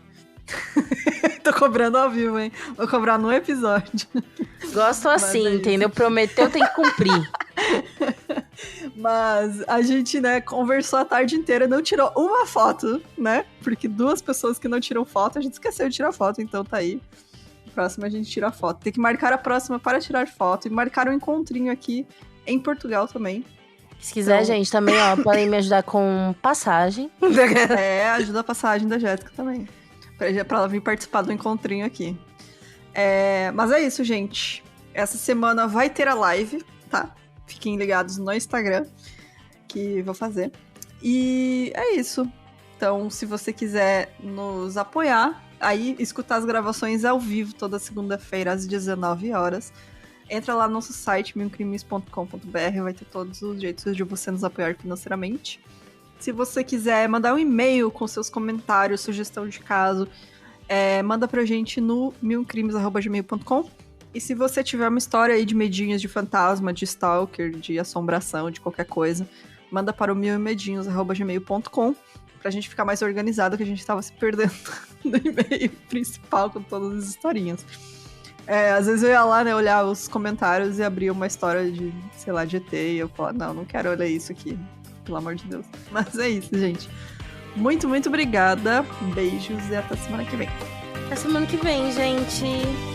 Tô cobrando ao vivo, hein? Vou cobrar no episódio. Gosto assim, entendeu? Prometeu, tem que cumprir. Mas a gente, né, conversou a tarde inteira, não tirou uma foto, né? Porque 2 pessoas que não tiram foto, a gente esqueceu de tirar foto, então tá aí. Próxima a gente tira foto. Tem que marcar a próxima para tirar foto. E marcar um encontrinho aqui em Portugal também. Se quiser, então... gente, também, ó, podem me ajudar com passagem. Ajuda a passagem da Jéssica também. Pra ela vir participar do encontrinho aqui. Mas é isso, gente. Essa semana vai ter a live, tá? Fiquem ligados no Instagram, que vou fazer. E é isso. Então, se você quiser nos apoiar, aí escutar as gravações ao vivo toda segunda-feira às 19 horas, entra lá no nosso site, milcrimes.com.br, vai ter todos os jeitos de você nos apoiar financeiramente. Se você quiser mandar um e-mail com seus comentários, sugestão de caso, manda pra gente no milcrimes@gmail.com. E se você tiver uma história aí de medinhos de fantasma, de stalker, de assombração, de qualquer coisa, manda para o milmedinhos@gmail.com pra gente ficar mais organizado, que a gente tava se perdendo no e-mail principal com todas as historinhas. Às vezes eu ia lá, né, olhar os comentários e abria uma história de, sei lá, de ET, e eu falava, não quero olhar isso aqui, pelo amor de Deus. Mas é isso, gente. Muito, muito obrigada. Beijos e até semana que vem. Até semana que vem, gente.